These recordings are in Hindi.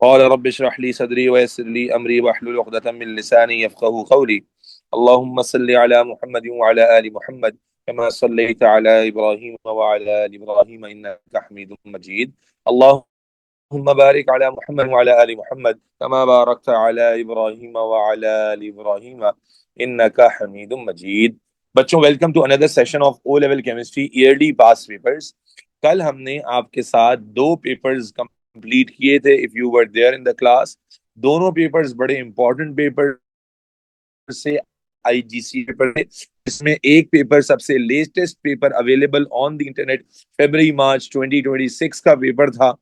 क़ाल रब्बि इश्रह ली सदरी व यस्सिर ली अमरी वहलुल उक़दतम मिन लिसानी यफ़क़हू क़ौली। अल्लाहुम्मा सल्लि अला मुहम्मद व अला आलि मुहम्मद कमा सल्लैत अला इब्राहीम व अला आलि इब्राहीम इन्नका हमीदुम मजीद। अल्लाहुम्मा बारिक अला मुहम्मद व अला आलि मुहम्मद कमा बारकत अला इब्राहीम व अला आलि इब्राहीम इन्नका हमीदुम मजीद। बच्चों, welcome to another session of O level chemistry yearly past papers. कल हमने आपके साथ दो पेपर्स कंप्लीट किए थे। If you were there in the class, दोनों पेपर्स बड़े इंपॉर्टेंट पेपर से आईजीसी पेपर थे। इसमें एक पेपर सबसे latest paper available on the internet February March 2026 का पेपर था,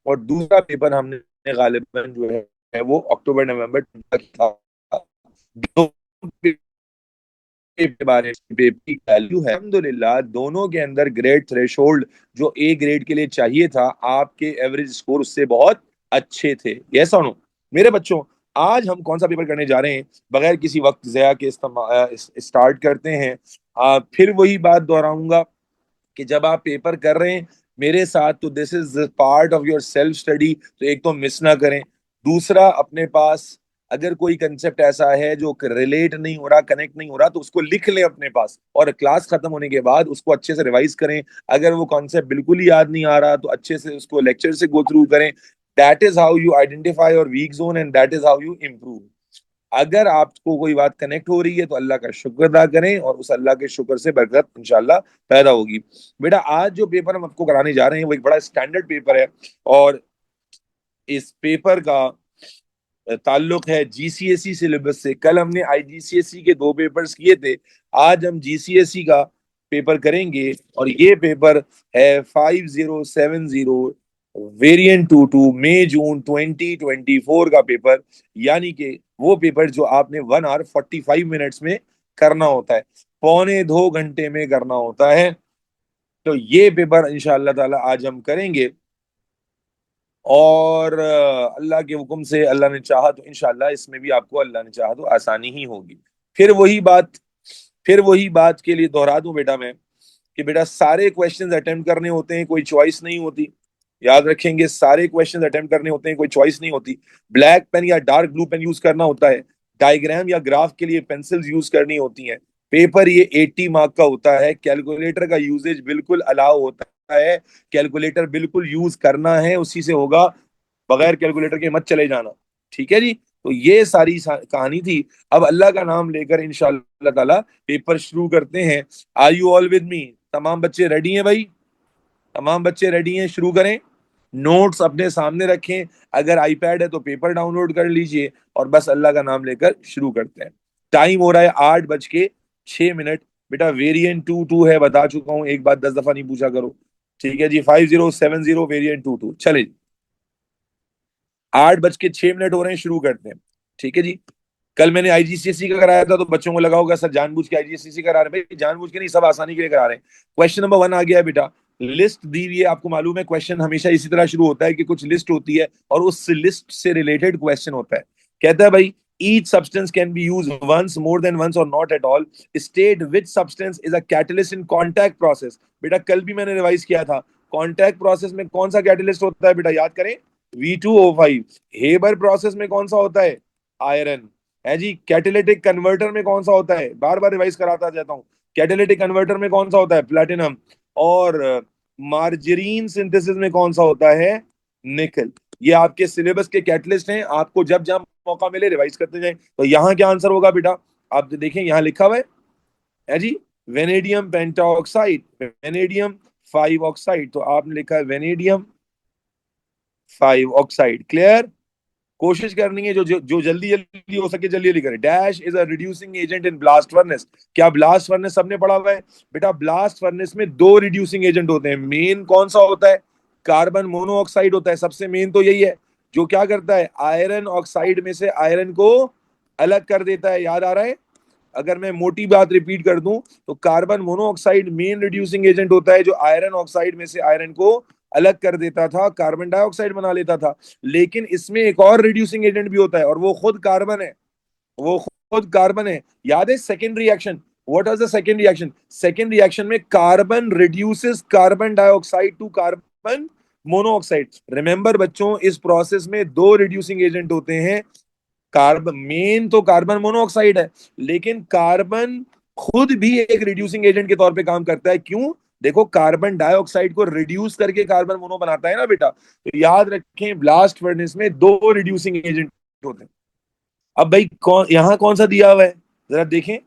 और दूसरा पेपर हमने गालिबन जो है वो अक्टूबर नवंबर तक था। दोनों के बारे में पेपर की वैल्यू है अल्हम्दुलिल्लाह, दोनों के अंदर ग्रेड थ्रेशोल्ड जो ए ग्रेड के लिए चाहिए था, आपके एवरेज स्कोर उससे बहुत अच्छे थे। यस और नो मेरे बच्चों? आज हम कौन सा पेपर करने जा रहे हैं? बगैर किसी वक्त ज़या के स्टार्ट करते हैं। फिर वही बात दोहराऊंगा कि जब आप पेपर कर रहे हैं मेरे साथ, तो this is part of your self study, तो एक तो मिस ना करें। दूसरा, अपने पास अगर कोई कंसेप्ट ऐसा है जो रिलेट नहीं हो रहा, कनेक्ट नहीं हो रहा, तो उसको लिख लें अपने पास, और क्लास खत्म होने के बाद उसको अच्छे से रिवाइज करें। अगर वो कॉन्सेप्ट बिल्कुल ही याद नहीं आ रहा, तो अच्छे से उसको लेक्चर से गो थ्रू करें। That is how you identify your week zone and that is how you improve. अगर आपको कोई बात कनेक्ट हो रही है तो अल्लाह का शुक्र अदा करें, और उस अल्लाह के शुक्र से बरकत इंशाल्लाह पैदा होगी। बेटा, आज जो पेपर हम आपको कराने जा रहे हैं वो एक बड़ा स्टैंडर्ड पेपर है, और इस पेपर का ताल्लुक है जीसीएसई सिलेबस से। कल हमने आईजीसीएसई के दो पेपर्स किए थे, आज हम जीसीएसई का पेपर करेंगे, और ये पेपर है 5070 वेरिएंट 22 मई जून 2024 का पेपर। यानी कि वो पेपर जो आपने 1 hour 45 minutes में करना होता है, पौने 2 घंटे में करना होता है। तो ये पेपर इंशाअल्लाह ताला आज हम करेंगे, और अल्लाह के हुक्म से, अल्लाह ने चाहा तो इंशाअल्लाह इसमें भी आपको, अल्लाह ने चाहा तो आसानी ही होगी। फिर वही बात फिर वही बात के लिए दोहरा दूं बेटा मैं, कि बेटा सारे क्वेश्चंस अटेम्प्ट करने होते हैं, कोई चॉइस नहीं होती। याद रखेंगे, सारे क्वेश्चंस अटेम्प्ट करने होते हैं, कोई चॉइस नहीं होती। ब्लैक पेन या डार्क ब्लू पेन यूज करना होता है। डायग्राम या ग्राफ के लिए पेंसिल्स यूज करनी होती हैं। पेपर ये 80 मार्क का होता है। कैलकुलेटर का यूजेज बिल्कुल अलाउ होता है। कैलकुलेटर बिल्कुल यूज करना है, उसी से होगा, बगैर कैलकुलेटर के मत चले जाना। ठीक है जी? तो ये सारी कहानी थी। अब अल्लाह का नाम लेकर इंशाअल्लाह ताला पेपर शुरू करते हैं। Are you all with me? तमाम बच्चे रेडी हैं भाई? तमाम बच्चे रेडी हैं? शुरू करें। नोट्स अपने सामने रखें, अगर आईपैड है तो पेपर डाउनलोड कर लीजिए, और बस अल्लाह का नाम लेकर शुरू करते हैं। टाइम हो रहा है 8:06। बेटा, वेरिएंट 22 है, बता चुका हूं, एक बात 10 दफा नहीं पूछा करो। ठीक है जी? 5070 वेरिएंट 22। चले जी, 8:06 हो रहे हैं, शुरू करते हैं। ठीक है जी? कल मैंने आईजीसीएसई का कराया था, तो बच्चों को लगा होगा सर जानबूझ के आईजीसीएसई करा रहे हैं। भाई, जानबूझ के नहीं, सब आसानी के लिए करा रहे हैं। क्वेश्चन नंबर 1 आ गया है बेटा। लिस्ट दी हुई है, आपको मालूम है क्वेश्चन हमेशा इसी तरह शुरू होता है कि कुछ लिस्ट होती है और उस लिस्ट से रिलेटेड क्वेश्चन होता है। कहता है भाई, each substance can be use once, more than once, और not at all. State which substance is a catalyst in contact process. बेटा, कल भी मैंने रिवाइज किया था, कॉन्टैक्ट प्रोसेस में कौन सा कैटलिस्ट होता है बेटा? याद करें, V2O5। हेबर प्रोसेस में कौन सा होता है? आयरन। है जी? कैटेलिटिक कन्वर्टर में कौन सा होता है? बार बार रिवाइज कराता जाता हूँ। कैटेलिटिक कन्वर्टर में कौन सा होता है? प्लेटिनम। और मार्जरीन सिंथेसिस में कौन सा होता है? निकल। ये आपके सिलेबस के कैटलिस्ट हैं, आपको जब जब मौका मिले रिवाइज करते जाएं। तो यहाँ क्या आंसर होगा बेटा? आप देखें, यहाँ लिखा हुआ है जी, वेनेडियम पेंटाऑक्साइड, वेनेडियम 5 ऑक्साइड। तो आपने लिखा है वेनेडियम 5 ऑक्साइड। क्लियर? कोशिश करनी है, जो जो, जो जल्दी जल्दी हो सके जल्दी जल्दी करें। Dash is a reducing agent in blast furnace. क्या ब्लास्ट फर्नेस सबने पढ़ा हुआ है? बेटा, ब्लास्ट फर्नेस में दो रिड्यूसिंग एजेंट होते हैं। मेन कौन सा होता है? कार्बन मोनोऑक्साइड होता है, सबसे मेन तो यही है, जो क्या करता है, आयरन ऑक्साइड में से आयरन को अलग कर देता है। याद आ रहा है? अगर मैं मोटी बात रिपीट कर दूं, तो carbon monoxide main reducing agent होता है, जो आयरन ऑक्साइड में से आयरन को अलग कर देता था, कार्बन डाइऑक्साइड बना लेता था। लेकिन इसमें एक और रिड्यूसिंग एजेंट भी होता है, और वो खुद कार्बन है। वो खुद कार्बन है। याद है second reaction? What was the second reaction? Second reaction में carbon reduces carbon dioxide to carbon monoxide. Remember बच्चों, इस प्रोसेस में दो रिड्यूसिंग एजेंट होते हैं। कार्बन मेन तो कार्बन मोनोऑक्साइड है, लेकिन कार्बन खुद भी एक रिड्यूसिंग एजेंट के तौर पे काम करता है। क्यों? देखो, कार्बन डाइऑक्साइड को रिड्यूस करके कार्बन मोनो बनाता है ना बेटा। तो याद रखें, ब्लास्ट फर्नेस में दो रिड्यूसिंग एजेंट होते हैं। अब भाई कौन सा दिया हुआ है, जरा देखें।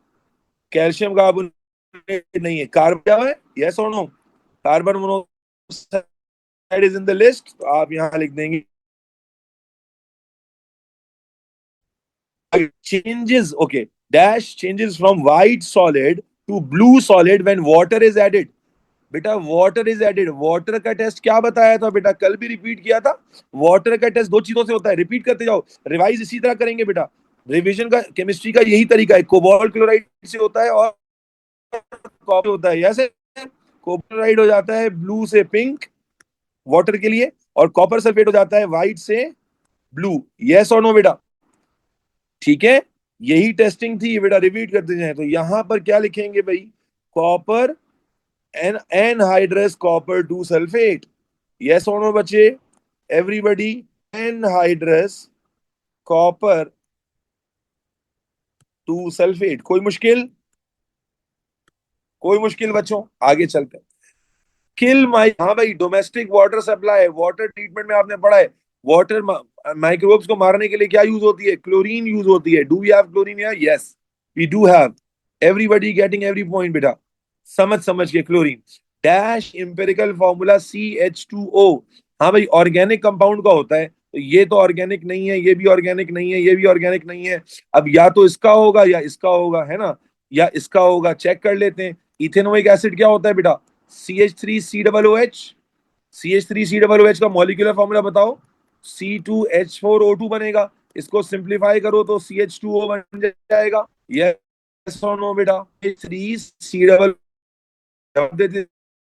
कैल्शियम कार्बोनेट नहीं है, कार्बन क्या है, यस और no? Carbon monoxide is in the list, तो आप यहां लिख देंगे changes, okay, dash changes from white solid to blue solid when water is added। बेटा वाटर इज एडेड, वाटर का टेस्ट क्या बताया था बेटा, कल भी रिपीट किया था। वाटर का टेस्ट दो चीजों से होता है, रिपीट करते जाओ, रिवाइज इसी तरह करेंगे बेटा। रिवीजन का केमिस्ट्री का यही तरीका है, कोबाल्ट क्लोराइड से होता है और कॉपर होता है। ऐसे कोबाल्ट हो जाता है ब्लू से पिंक वाटर के लिए, और कॉपर सल्फेट हो जाता है व्हाइट से ब्लू। यस और नो बेटा? ठीक है, यही टेस्टिंग थी बेटा, रिपीट करते जाएं। तो यहां पर क्या लिखेंगे भाई, copper anhydrous copper two sulphate. Yes और नो बच्चे, everybody? Anhydrous copper two sulphate. कोई मुश्किल? कोई मुश्किल बच्चों? आगे चलते हैं। किल माइ, हाँ भाई, domestic water supply, water treatment में आपने पढ़ा है, वाटर माइक्रोब्स को मारने के लिए क्या यूज होती है, क्लोरीन यूज होती है। Do we have chlorine? Yes, we do have. Everybody getting every point बेटा, समझ समझ के। Chlorine dash empirical formula CH2O। हाँ भाई, ऑर्गेनिक कंपाउंड का होता है, तो ये तो ऑर्गेनिक नहीं है, ये भी ऑर्गेनिक नहीं है, ये भी ऑर्गेनिक नहीं है। अब या तो इसका होगा या इसका होगा, है ना, या इसका होगा। चेक कर लेते हैं। इथेनोइक एसिड क्या होता है बेटा? CH3COOH। CH3COOH का मॉलिक्यूलर फॉर्मूला बताओ। C2H4O2 बनेगा। इसको सिंप्लीफाई करो तो CH2O बन जाएगा। यस और नो बेटा? थ्री सी डबल देते,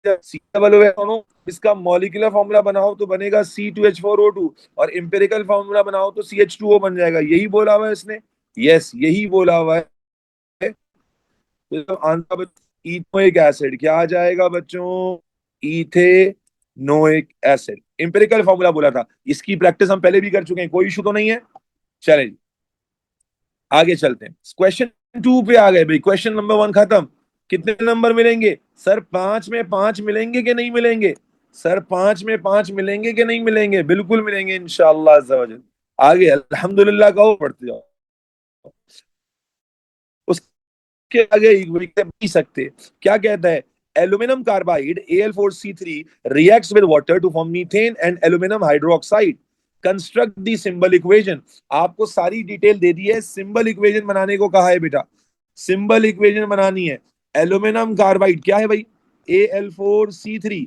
सी डबल ओ, इसका मॉलिक्यूलर फॉर्मूला बनाओ तो बनेगा C2H4O2, और इंपेरिकल फॉर्मूला बनाओ तो CH2O बन जाएगा। यही बोला हुआ है इसने, यस यही बोला हुआ है। तो आंसर इथेनोइक एसिड क्या आ जाएगा बच्चों? Ethanoic acid. इंपेरिकल फॉर्मूला बोला था, इसकी प्रैक्टिस हम पहले भी कर चुके हैं, कोई इशू तो नहीं है। चलें जी, आगे चलते हैं। क्वेश्चन 2 पे आ गए भाई, क्वेश्चन नंबर 1 खत्म। कितने नंबर मिलेंगे सर? 5 में 5 मिलेंगे कि नहीं मिलेंगे? सर 5 में 5 मिलेंगे कि नहीं मिलेंगे? बिल्कुल मिलेंगे इंशाअल्लाह अज़्ज़ा वजल। आगे अल्हम्दुलिल्लाह कहो, पढ़ते जाओ। उसके आगे पी सकते, क्या कहता है? Aluminium carbide Al4C3 reacts with water to form methane and aluminum hydroxide। Construct the symbol equation. आपको सारी डिटेल दे दी है, सिंबल इक्वेशन बनाने को कहा है बेटा। सिंबल इक्वेशन बनानी है। एल्यूमिनियम कार्बाइड क्या है भाई? Al4C3।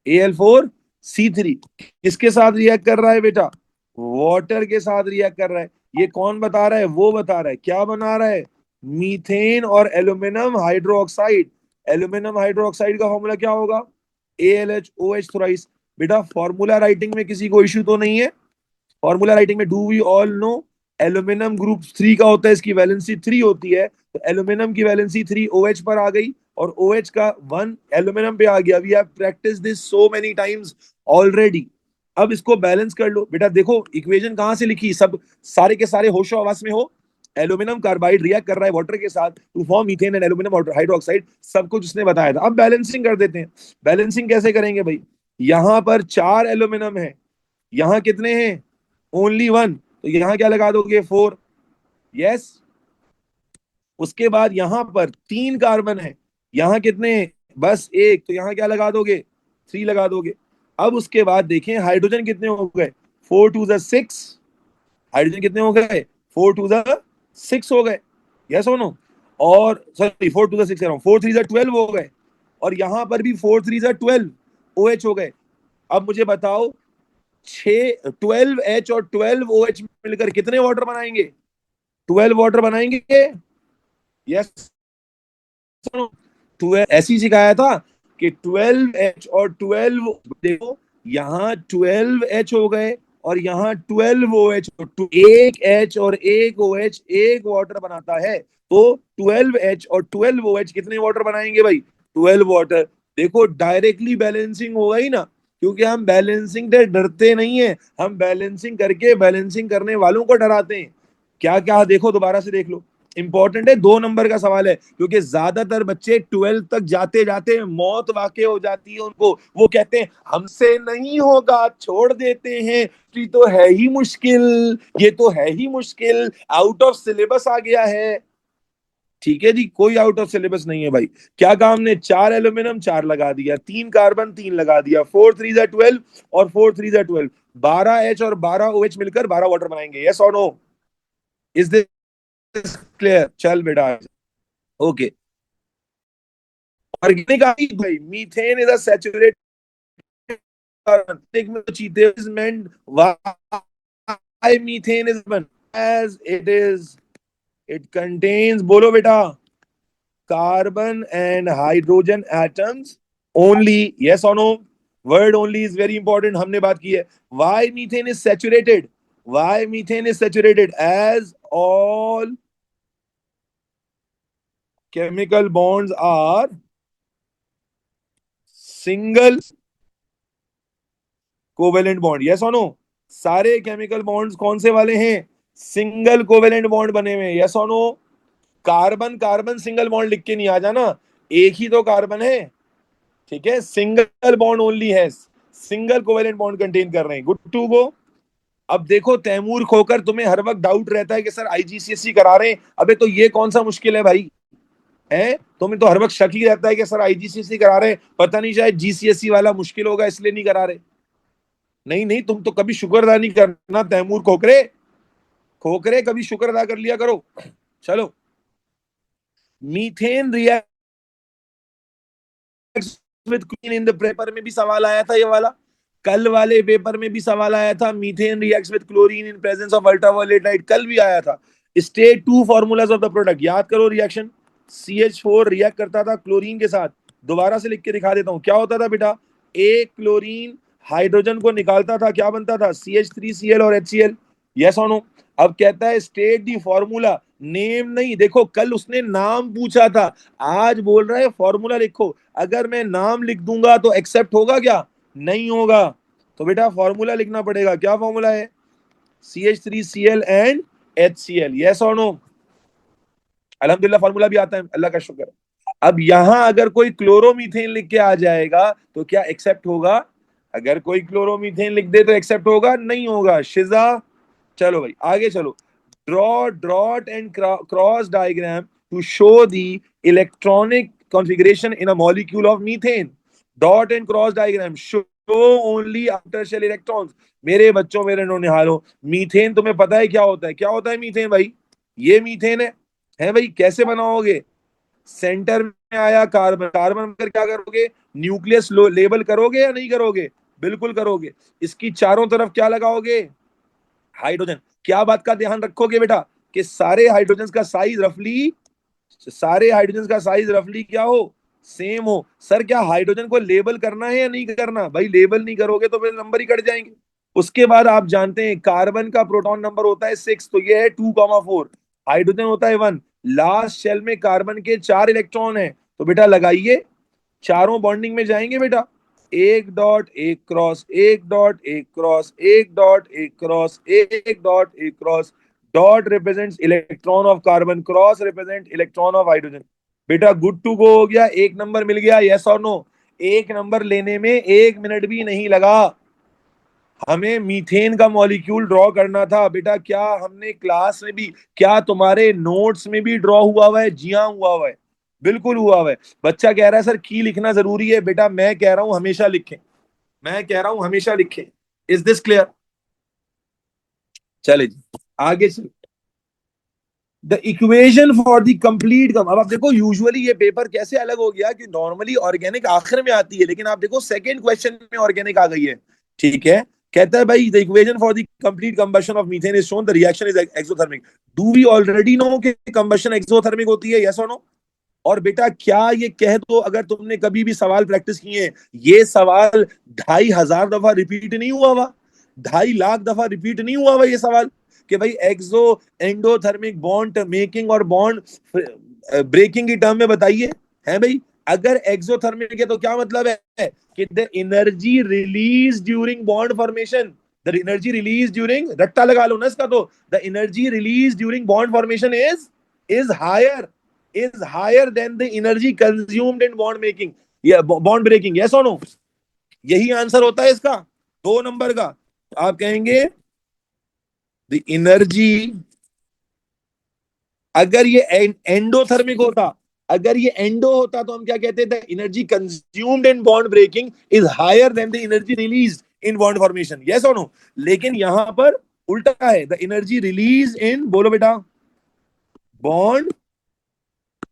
Al4C3 किसके साथ रिएक्ट कर रहा है बेटा? वाटर के साथ रिएक्ट कर रहा है। ये कौन बता रहा है? वो बता रहा है। क्या बना रहा है? मीथेन और एल्यूमिनियम हाइड्रोक्साइड। एल्यूमिनियम हाइड्रोक्साइड का फॉर्मूला क्या होगा? AlHOH thrice. बेटा फॉर्मूला राइटिंग में किसी को इश्यू तो नहीं है? फॉर्मूला राइटिंग में do we all know aluminium group 3 का होता है, इसकी वैलेंसी 3 होती है। तो एल्यूमिनियम की वैलेंसी 3 OH पर आ गई, और OH का 1 एल्यूमिनियम पे आ गया। We have practice this so many times already. अब इसको बैलेंस कर लो बेटा। देखो इक्वेशन कहां से लिखी, सब सारे के सारे होशो हवास में हो। एल्यूमिनियम कार्बाइड रिएक्ट कर रहा है वाटर के साथ to form methane and aluminium hydroxide, सब कुछ उसने बताया था। अब बैलेंसिंग कर देते हैं। बैलेंसिंग कैसे करेंगे भाई? यहां पर 4 एल्यूमिनियम है, यहां कितने हैं? ओनली 1, तो यहां क्या लगा दोगे? 4। यस। उसके बाद यहां पर 3 कार्बन है, यहां कितने हैं? बस एक, तो यहां क्या लगा दोगे? 3 लगा दोगे। अब उसके बाद देखें हाइड्रोजन कितने हो गए? 4 2 6। हाइड्रोजन कितने हो गए? 4 2 6 हो गए। यस और नो? और सॉरी, 4 2 6 कह रहा हूं, 4 3 12 हो गए। और यहां पर भी 4 3 12 OH हो गए। अब मुझे बताओ, 12H और 12OH मिलकर कितने वाटर बनाएंगे? 12 वाटर बनाएंगे। यस, ऐसी सिखाया था कि 12H और 12, देखो यहाँ 12H हो गए और यहाँ 12OH, एक H और एक OH एक वाटर बनाता है। तो 12H और 12OH कितने वाटर बनाएंगे भाई? 12 वाटर। देखो डायरेक्टली बैलेंसिंग होगा ही ना। क्योंकि हम बैलेंसिंग से डरते नहीं है, हम बैलेंसिंग करके बैलेंसिंग करने वालों को डराते हैं। क्या क्या देखो, दोबारा से देख लो। इंपॉर्टेंट है, 2 नंबर का सवाल है, क्योंकि ज्यादातर बच्चे 12 तक जाते जाते मौत वाकई हो जाती है उनको। वो कहते हैं हमसे नहीं होगा, छोड़ देते हैं, ये तो है ही मुश्किल, ये तो है ही मुश्किल, आउट ऑफ सिलेबस आ गया है। ठीक है जी, कोई आउट ऑफ सिलेबस नहीं है भाई। क्या काम ने, 4 एल्यूमिनियम 4 लगा दिया, 3 कार्बन 3 लगा दिया, 4 3 12 और 4 3 12, 12 H और 12 OH मिलकर 12 वाटर बनाएंगे। यस और नो? Is this clear? चल बेटा, ओके। ऑर्गेनिक आई भाई, methane is a saturated carbon में चीते is meant why methane is one as it is, it contains, बोलो बेटा, carbon and hydrogen atoms only. Yes or no? Word only is very important. हमने बात की है. Why methane is saturated? Why methane is saturated? As all chemical bonds are single covalent bond. Yes or no? सारे केमिकल बॉन्ड्स कौन से वाले हैं? सिंगल कोवेलेंट बॉन्ड बने हुए हैं। यस और no? Carbon carbon single bond लिख के नहीं आ जाना, एक ही तो कार्बन है। ठीक है, सिंगल बॉन्ड ओनली है, सिंगल कोवेलेंट बॉन्ड कंटेन कर रहे हैं। Good to go. अब देखो तैमूर खोकर, तुम्हें हर वक्त डाउट रहता है कि सर आईजीसीएसई करा रहे हैं, अबे तो ये कौन सा मुश्किल है भाई? है, तुम्हें तो हर वक्त शक ही रहता है कि सर आईजीसीएसई करा रहे हैं, पता नहीं शायद जीसीएसई वाला मुश्किल होगा इसलिए नहीं करा रहे। नहीं नहीं, तुम तो कभी शुक्र अदा नहीं करना तैमूर खोकरे, खोकरे कभी शुक्र अदा कर लिया करो। चलो, methane react with chlorine in the paper में भी सवाल आया था, ये वाला कल वाले पेपर में भी सवाल आया था। Methane reacts with chlorine in presence of ultraviolet light, कल भी आया था। State 2 formulas of the product याद करो। रिएक्शन CH4 रिएक्ट करता था क्लोरीन के साथ। दोबारा से लिख के दिखा देता हूं, क्या होता था बेटा? एक क्लोरीन हाइड्रोजन को निकालता था, क्या बनता था? CH3Cl और HCl। यस और नो? अब कहता है स्टेट दी फॉर्मूला, नेम नहीं, देखो कल उसने नाम पूछा था, आज बोल रहा है फॉर्मूला लिखो। अगर मैं नाम लिख दूंगा तो एक्सेप्ट होगा क्या? नहीं होगा। तो बेटा फॉर्मूला लिखना पड़ेगा। क्या फॉर्मूला है? CH3Cl and HCl। यस और नो? अल्हम्दुलिल्लाह फॉर्मूला भी आता है, अल्लाह का शुक्र। अब यहां अगर कोई क्लोरोमीथेन लिख के आ जाएगा तो क्या एक्सेप्ट होगा? अगर कोई क्लोरोमीथेन लिख दे तो एक्सेप्ट होगा? नहीं होगा। शिजा, चलो भाई आगे चलो। Draw dot and cross diagram to show the electronic configuration in a molecule of methane. Dot and cross diagram show only after shell electrons. मेरे बच्चों, मेरे नौनिहालों, मीथेन तुम्हें पता है क्या होता है? क्या होता है मीथेन भाई? ये मीथेन है भाई। कैसे बनाओगे? सेंटर में आया कार्बन, कार्बन पर क्या करोगे? न्यूक्लियस लेबल करोगे या नहीं करोगे? बिल्कुल करोगे। इसकी चारों तरफ क्या लगाओगे? हाइड्रोजन। क्या बात का ध्यान रखोगे बेटा? कि सारे हाइड्रोजन का साइज रफली, सारे हाइड्रोजन का साइज रफली क्या हो? सेम हो। सर क्या हाइड्रोजन को लेबल करना है या नहीं करना? भाई लेबल नहीं करोगे तो फिर नंबर ही कट जाएंगे। उसके बाद आप जानते हैं कार्बन का प्रोटॉन नंबर होता है 6, तो ये है 2,4। हाइड्रोजन होता है 1। लास्ट शेल में कार्बन के 4 इलेक्ट्रॉन है, तो बेटा लगाइए, चारों बॉन्डिंग में जाएंगे बेटा। एक डॉट एक क्रॉस, एक डॉट एक क्रॉस, एक डॉट एक क्रॉस, एक डॉट एक cross. Dot represents electron of carbon, cross represent electron of hydrogen. बेटा गुड टू गो हो गया, एक नंबर मिल गया। यस और नो? एक नंबर लेने में 1 मिनट भी नहीं लगा। हमें मीथेन का मॉलिक्यूल ड्रॉ करना था बेटा। क्या हमने क्लास में भी, क्या तुम्हारे नोट्स में भी ड्रॉ हुआ है? जी हाँ हुआ हुआ है, बिल्कुल हुआ हुआ है। बच्चा कह रहा है सर की लिखना जरूरी है। बेटा मैं कह रहा हूं हमेशा लिखें, मैं कह रहा हूं हमेशा लिखें। Is this clear? चले जी आगे चलो। The equation for the complete come, अब आप देखो यूजुअली ये पेपर कैसे अलग हो गया कि नॉर्मली ऑर्गेनिक आखिर में आती है, लेकिन आप देखो सेकंड क्वेश्चन में ऑर्गेनिक आ गई है। ठीक है, कहता है भाई the equation for the complete combustion of methane is shown, the reaction is exothermic. Do we already know कि कंबशन एक्सोथर्मिक होती है? यस और नो? और बेटा क्या ये कह दो, अगर तुमने कभी भी सवाल प्रैक्टिस किए हैं, ये सवाल 2,500 दफा रिपीट नहीं हुआ हुआ, 2.5 लाख दफा रिपीट नहीं हुआ हुआ ये सवाल, कि भाई एक्सो एंडोथर्मिक बॉन्ड मेकिंग और बॉन्ड ब्रेकिंग की टर्म में बताइए। है भाई, अगर एक्सोथर्मिक है तो क्या मतलब है कि the energy release during bond formation, the energy release during, रट्टा लगा लो ना इसका, तो the energy release during bond formation is higher, is higher than the energy consumed in bond making या बॉन्ड ब्रेकिंग। यस और नो? यही आंसर होता है इसका 2 नंबर का। आप कहेंगे द एनर्जी, अगर ये एंडोथर्मिक होता, अगर ये एंडो होता तो हम क्या कहते थे, energy consumed in bond breaking is higher than the energy release in bond formation. Yes और नो? लेकिन यहां पर उल्टा है, द एनर्जी रिलीज इन, बोलो बेटा, बॉन्ड,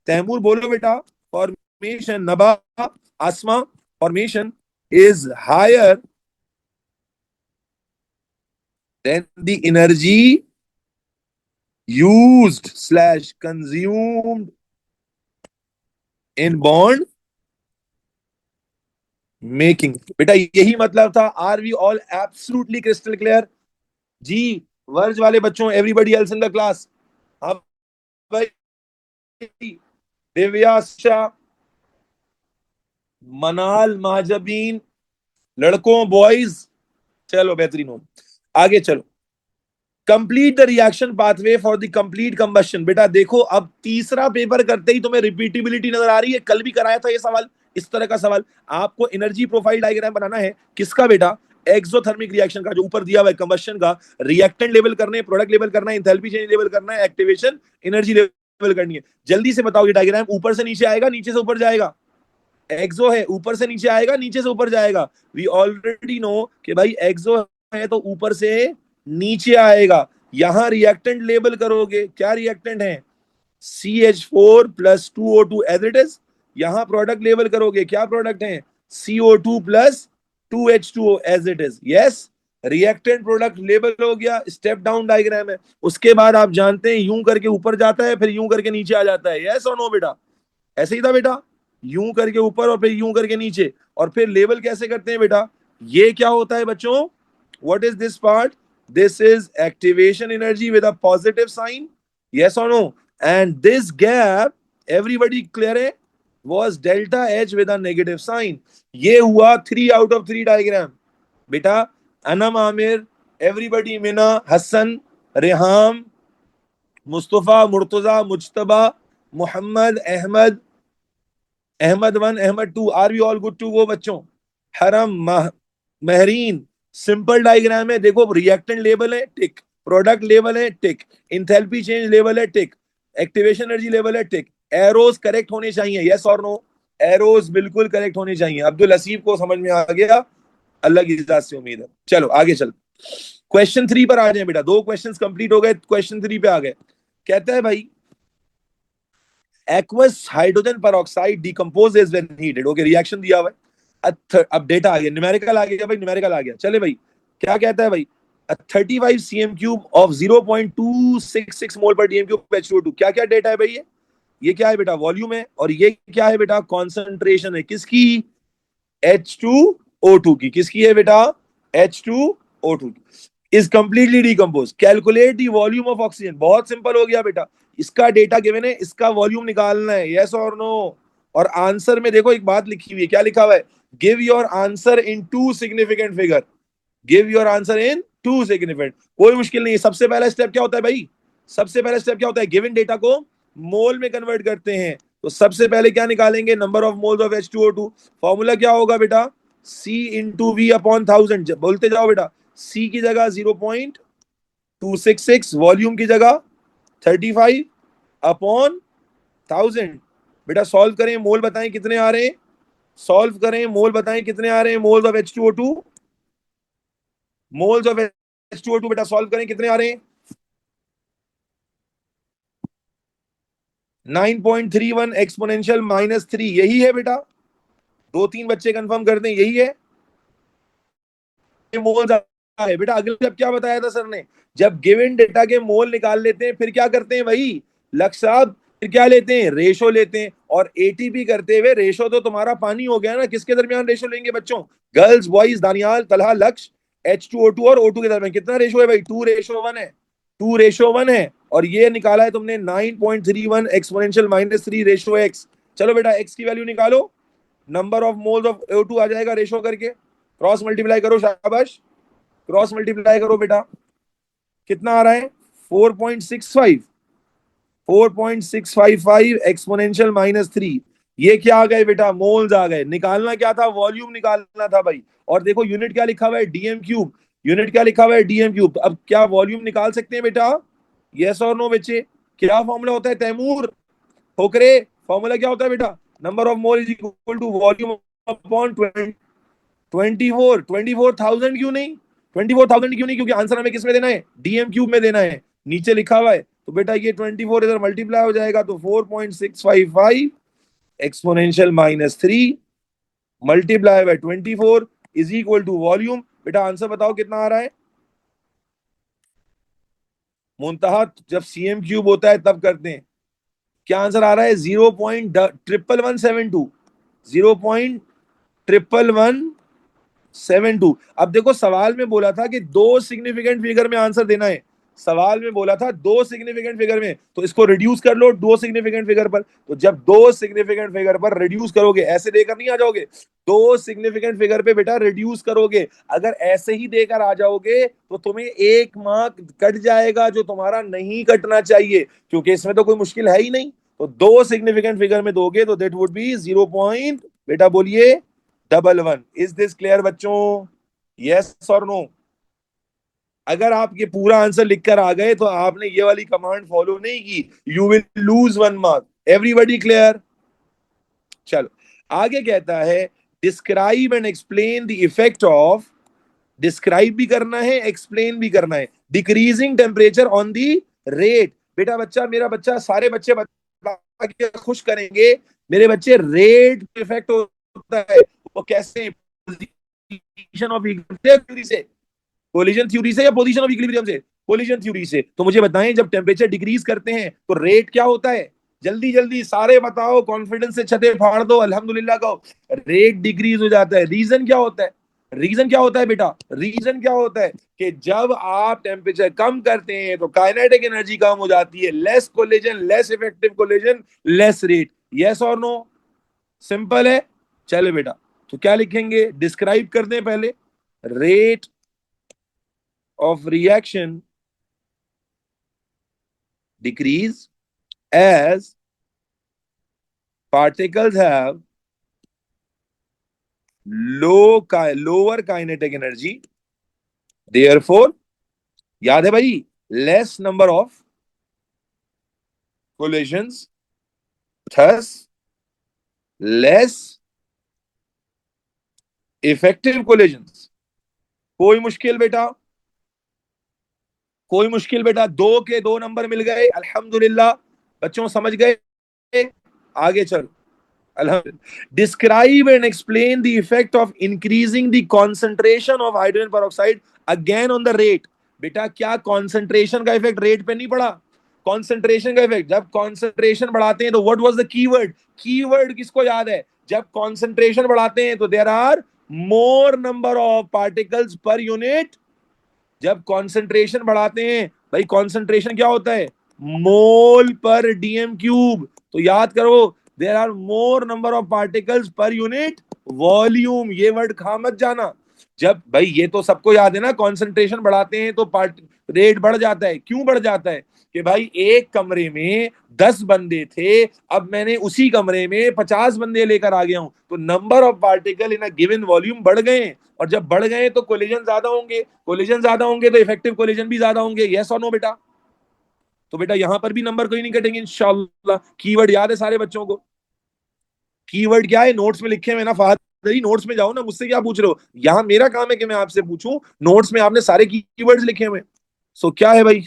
तैमूर बोलो बेटा, formation, Naba, Asma, formation is higher than the energy used slash consumed in bond making. बेटा यही मतलब था। Are we all absolutely crystal clear? जी, वर्ज वाले बच्चों, everybody else in the class. हाँ भाई, दिव्या, शाह, मनाल, माजबीन, लड़कों, बॉयज, चलो बेहतरीन हो, आगे चलो। Complete the reaction pathway for the complete combustion. बेटा देखो, अब तीसरा पेपर करते ही तुम्हें रिपीटेबिलिटी नजर आ रही है। कल भी कराया था ये सवाल, इस तरह का सवाल। आपको एनर्जी प्रोफाइल डायग्राम बनाना है, किसका बेटा? एक्सोथर्मिक रिएक्शन का, जो ऊपर दिया हुआ है कंबशन का। रिएक्टेंट लेवल करने, प्रोडक्ट लेवल करना है, एंथैल्पी चेंज लेवल करना है, एक्टिवेशन एनर्जी लेवल करनी है। जल्दी से बताओ, ये डायग्राम ऊपर से नीचे आएगा, नीचे से ऊपर जाएगा? एक्सो है, ऊपर से नीचे आएगा, नीचे से ऊपर जाएगा। वी ऑलरेडी नो कि भाई एक्सो है तो ऊपर से नीचे आएगा। यहां रिएक्टेंट लेबल करोगे, क्या रिएक्टेंट है? CH4 plus 2O2 as it is. यहां प्रोडक्ट लेबल करोगे, क्या प्रोडक्ट है? CO2 plus 2H2O as it is. Yes, reactant product label हो गया। स्टेप डाउन डायग्राम है। उसके बाद आप जानते हैं यूं करके ऊपर जाता है, फिर यूं करके नीचे आ जाता है। यस और नो बेटा? ऐसे ही था बेटा, यूं करके ऊपर और फिर यूं करके नीचे। और फिर लेबल कैसे करते हैं बेटा? ये क्या होता है बच्चों? What is this part? This is activation energy with a positive sign. Yes और no? And this gap, everybody clear है, was delta H with a negative sign। ये हुआ 3 out of 3 डायग्राम बेटा। Anam Aamir, everybody, Mina, Hasan, Reham, Mustafa, Murtaza, Mujtaba, Mohammad, Ahmad, Ahmad 1, Ahmad 2, are we all good to go बच्चों? हरम, महरीन, सिंपल डायग्राम है। देखो, रिएक्टेंट लेवल है, टिक, प्रोडक्ट लेवल है, टिक, इंथैल्पी चेंज लेवल है, टिक, एक्टिवेशन एनर्जी लेवल है, टिक। एरोज करेक्ट होने चाहिए, यस और नो? एरोज बिल्कुल करेक्ट होने चाहिए। अब्दुल हसीब को समझ में आ गया, अल्लाह की इजाजत से उम्मीद है। चलो आगे चल, क्वेश्चन 3 पर आ जाए बेटा। 2 क्वेश्चन कंप्लीट हो गए, क्वेश्चन 3 पे आ गए। कहता है भाई, aqueous hydrogen peroxide decomposes when heated। Okay, reaction दिया हुआ है। अब डेटा आ गया, न्यूमेरिकल आ गया भाई, न्यूमेरिकल आ गया। चले भाई, क्या कहता है भाई? 35 cm³ of 0.266 मोल पर DM³ H2O2। क्या क्या डेटा है भाई? ये क्या है बेटा? वॉल्यूम है। और ये क्या है बेटा? कॉन्सेंट्रेशन है। किसकी? H2O2 की। किसकी है बेटा? H2O2 की। Is completely decompose. Calculate the volume of oxygen. बहुत सिंपल हो गया बेटा, इसका डेटा गिवन है, इसका वॉल्यूम निकालना है। यस और नो? और आंसर में देखो एक बात लिखी हुई है, क्या लिखा हुआ है? Give your answer in 2 significant figure. Give your answer in 2 significant. कोई मुश्किल नहीं है। सबसे पहला स्टेप क्या होता है भाई? सबसे पहला स्टेप क्या होता है? गिवन डेटा को मोल में कन्वर्ट करते हैं। तो सबसे पहले क्या निकालेंगे? Number of moles of H2O2। Formula क्या होगा बेटा? C into V upon 1000। बोलते जाओ बेटा। C की जगह 0.266, वॉल्यूम की जगह 35 अपॉन 1000। बेटा सॉल्व करें, मोल बताएं कितने आ रहे हैं? सॉल्व करें, मोल बताएं कितने आ रहे हैं? Moles of H2O2, moles of H2O2 बेटा सॉल्व करें, कितने आ रहे हैं? 9.31 एक्सपोनेंशियल -3। यही है बेटा? 2-3 बच्चे कंफर्म कर दें, यही है मोल्स है बेटा। अगले जब क्या बताया था सर ने? जब गिवन डेटा के मोल निकाल लेते हैं, फिर क्या करते हैं भाई लक्ष्य साहब? फिर क्या लेते हैं? रेशो लेते हैं। और एटीपी करते हुए, रेशो तो तुम्हारा पानी हो गया ना, किसके दरमियान रेशो लेंगे बच्चों? गर्ल्स, बॉयज, दानियाल, तलहा, लक्ष्य, H2O2 और O2 के दरमियान कितना रेशो है भाई? 2:1 है। 2:1 है। और ये निकाला है तुमने 9.31 एक्सपोनेंशियल -3 रेशो एक्स। चलो बेटा एक्स की वैल्यू निकालो, number of moles of O2 आ जाएगा रेशो करके, क्रॉस मल्टीप्लाई करो, शाबाश, क्रॉस मल्टीप्लाई करो बेटा, कितना आ रहा है 4.65, 4.655 एक्सपोनेंशियल -3। ये क्या आ गए बेटा, मोल्स आ गए। निकालना क्या था, वॉल्यूम निकालना था भाई। और देखो यूनिट क्या लिखा हुआ है, डीएम क्यूब, यूनिट क्या लिखा हुआ है, डीएम क्यूब। अब क्या वॉल्यूम निकाल सकते हैं बेटा, यस और नो बच्चे? क्या फॉर्मूला होता है तैमूर, ठोकरे, फॉर्मूला क्या होता है बेटा, number of mole is equal to volume upon 24,000 क्यों नहीं, 24,000 क्यों नहीं, क्योंकि आंसर हमें किस में देना है, डीएम क्यूब में देना है, नीचे लिखा हुआ है। तो बेटा ये 24 इधर मल्टीप्लाई हो जाएगा, तो 4.655 exponential -3 multiply by 24 is equal to volume. बेटा आंसर बताओ कितना आ रहा है, मुंतहा जब सीएम क्यूब होता है तब करते हैं। क्या आंसर आ रहा है, 0.11172, 0.11172। अब देखो सवाल में बोला था कि दो सिग्निफिकेंट फिगर में आंसर देना है, सवाल में बोला था दो सिग्निफिकेंट फिगर में, तो इसको रिड्यूस कर लो दो सिग्निफिकेंट फिगर पर। तो जब दो सिग्निफिकेंट फिगर पर रिड्यूस करोगे, ऐसे देकर नहीं आ जाओगे, दो सिग्निफिकेंट फिगर पे बेटा रिड्यूस करोगे। अगर ऐसे ही देकर आ जाओगे तो तुम्हें एक मार्क कट जाएगा, जो तुम्हारा नहीं कटना चाहिए, क्योंकि इसमें तो कोई मुश्किल है ही नहीं। तो दो सिग्निफिकेंट फिगर में दोगे तो दैट वुड बी 0 पॉइंट, बेटा बोलिए 11। इज दिस क्लियर बच्चों, यस और नो? अगर आप ये पूरा आंसर लिखकर आ गए तो आपने ये वाली कमांड फॉलो नहीं की, you will lose 1 mark. Everybody clear? चलो आगे कहता है, describe and explain the effect of, describe भी करना है एक्सप्लेन भी करना है, decreasing temperature on the rate. बेटा बच्चा, मेरा बच्चा, सारे बच्चे बता के खुश करेंगे, मेरे बच्चे रेट इफेक्ट होता है, वो कैसे, पोजीशन ऑफ थ्योरी से, कोलिजन थ्योरी से या पोजीशन ऑफ इक्विलिब्रियम से, कोलिजन थ्योरी से। तो मुझे बताएं जब टेम्परेचर डिक्रीज करते हैं तो रेट क्या होता है, जल्दी जल्दी सारे बताओ, कॉन्फिडेंस से छते फाड़ दो, अल्हम्दुलिल्लाह कहो, रेट डिक्रीज हो जाता है। रीजन क्या होता है, रीजन क्या होता है बेटा, रीजन क्या होता है कि जब आप टेम्परेचर कम करते हैं तो काइनेटिक एनर्जी कम हो जाती है, less collision, less effective collision, less rate. Yes और नो, सिंपल है। चलो बेटा, तो क्या लिखेंगे, डिस्क्राइब करते हैं पहले, rate of reaction decrease as particles have lower kinetic energy, therefore याद है भाई, less number of collisions, thus less effective collisions। कोई मुश्किल बेटा, कोई मुश्किल बेटा, दो के दो नंबर मिल गए, अल्हम्दुलिल्लाह। बच्चों समझ गए, आगे चलो। Describe and explain the effect of increasing the concentration of hydrogen peroxide again on the rate। बेटा क्या कॉन्सेंट्रेशन का इफेक्ट रेट पे नहीं पड़ा, कॉन्सेंट्रेशन का इफेक्ट, जब कॉन्सेंट्रेशन बढ़ाते हैं तो what was the keyword, keyword किसको याद है, जब कॉन्सेंट्रेशन बढ़ाते हैं तो there are more number of particles per unit. जब कॉन्सेंट्रेशन बढ़ाते हैं भाई, कॉन्सेंट्रेशन क्या होता है, मोल पर डीएम क्यूब। तो याद करो, there are more number of particles per unit volume, ये वर्ड खा मत जाना। जब भाई ये तो सबको याद है ना, कॉन्सेंट्रेशन बढ़ाते हैं तो पार्ट रेट बढ़ जाता है। क्यों बढ़ जाता है कि भाई एक कमरे में 10 बंदे थे, अब मैंने उसी कमरे में 50 बंदे लेकर आ गया हूं, तो number of particle in a given volume बढ़ गए, और जब बढ़ गए तो कोलिजन ज्यादा होंगे, कोलिजन ज्यादा होंगे तो इफेक्टिव कोलिजन भी ज्यादा होंगे। यस और नो बेटा? तो बेटा यहां पर भी नंबर कोई नहीं कटेंगे इंशाल्लाह। कीवर्ड याद है सारे बच्चों को, कीवर्ड क्या है, नोट्स में लिखे हुए ना फाहद, नोट्स में जाओ ना, मुझसे क्या पूछ रहे हो, यहां मेरा काम है कि मैं आपसे पूछूं, नोट्स में आपने सारे कीवर्ड्स लिखे हुए। सो क्या है भाई,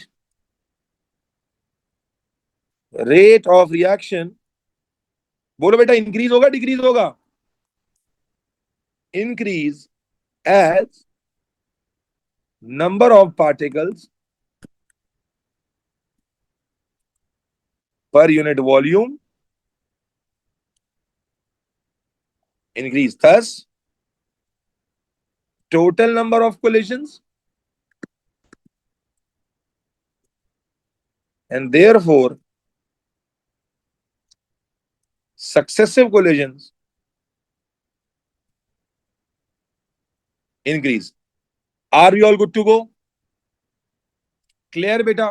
रेट ऑफ रिएक्शन, बोलो बेटा, इंक्रीज होगा डिक्रीज होगा, increase as number of particles per unit volume increase, thus total number of collisions, and therefore successive collisions increase. Are we all good to go? Clear बेटा?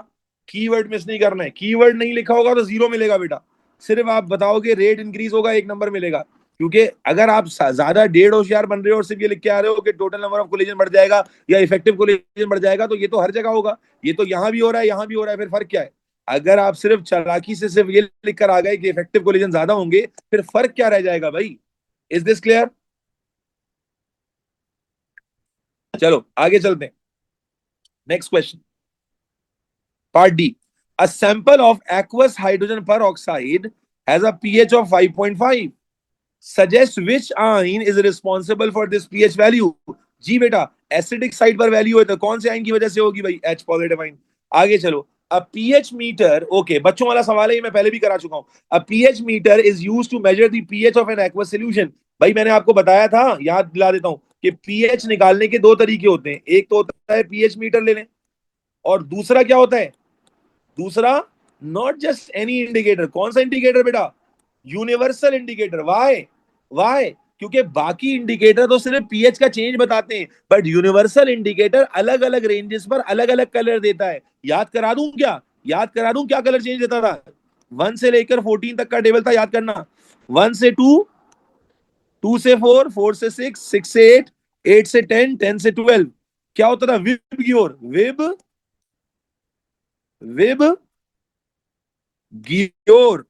कीवर्ड मिस नहीं करना है, कीवर्ड नहीं लिखा होगा तो जीरो मिलेगा बेटा। सिर्फ आप बताओगे रेट इंक्रीज होगा, एक नंबर मिलेगा। क्योंकि अगर आप ज्यादा डेढ़ होशियार बन रहे हो और सिर्फ ये लिख के आ रहे हो कि टोटल नंबर ऑफ कोलिजन बढ़ जाएगा या इफेक्टिव कोलिजन बढ़ जाएगा, तो ये तो हर जगह होगा। ये तो यहां भी हो रहा है, यहां भी हो रहा है, फिर फर्क क्या है? अगर आप सिर्फ चालाकी से सिर्फ ये लिख कर आ गए कि इफेक्टिव कोलिजन ज्यादा होंगे, फिर फर्क क्या रह जाएगा भाई? Is this clear? चलो आगे चलते हैं। Next question, part D. A sample of aqueous hydrogen peroxide has a pH of 5.5. Suggest which ion is responsible for this pH value? जी बेटा, एसिडिक साइड पर वैल्यू है तो कौन से आयन की वजह से होगी भाई? H positive ion. आगे चलो। A pH meter, ओके बच्चों वाला सवाल है, ये मैं पहले भी करा चुका हूं। A pH meter is used to measure the pH of an aqueous solution. भाई मैंने आपको बताया था, याद दिला देता हूं कि pH निकालने के दो तरीके होते हैं। एक तो होता है pH मीटर ले लें, और दूसरा क्या होता है? दूसरा, नॉट जस्ट एनी इंडिकेटर। कौन सा इंडिकेटर बेटा? Universal indicator. वाई? वाई? क्योंकि बाकी इंडिकेटर तो सिर्फ पीएच का चेंज बताते हैं, बट यूनिवर्सल इंडिकेटर अलग अलग रेंजेस पर अलग अलग कलर देता है। याद करा दूं क्या? याद करा दूं क्या कलर चेंज देता था? 1 से लेकर 14 तक का टेबल था, याद करना। 1 से 2, 2 से 4, 4 से 6, 6 से 8, 8 से 10, 10 से 12। क्या होता था? विब की ओर, विब, विब गियोर।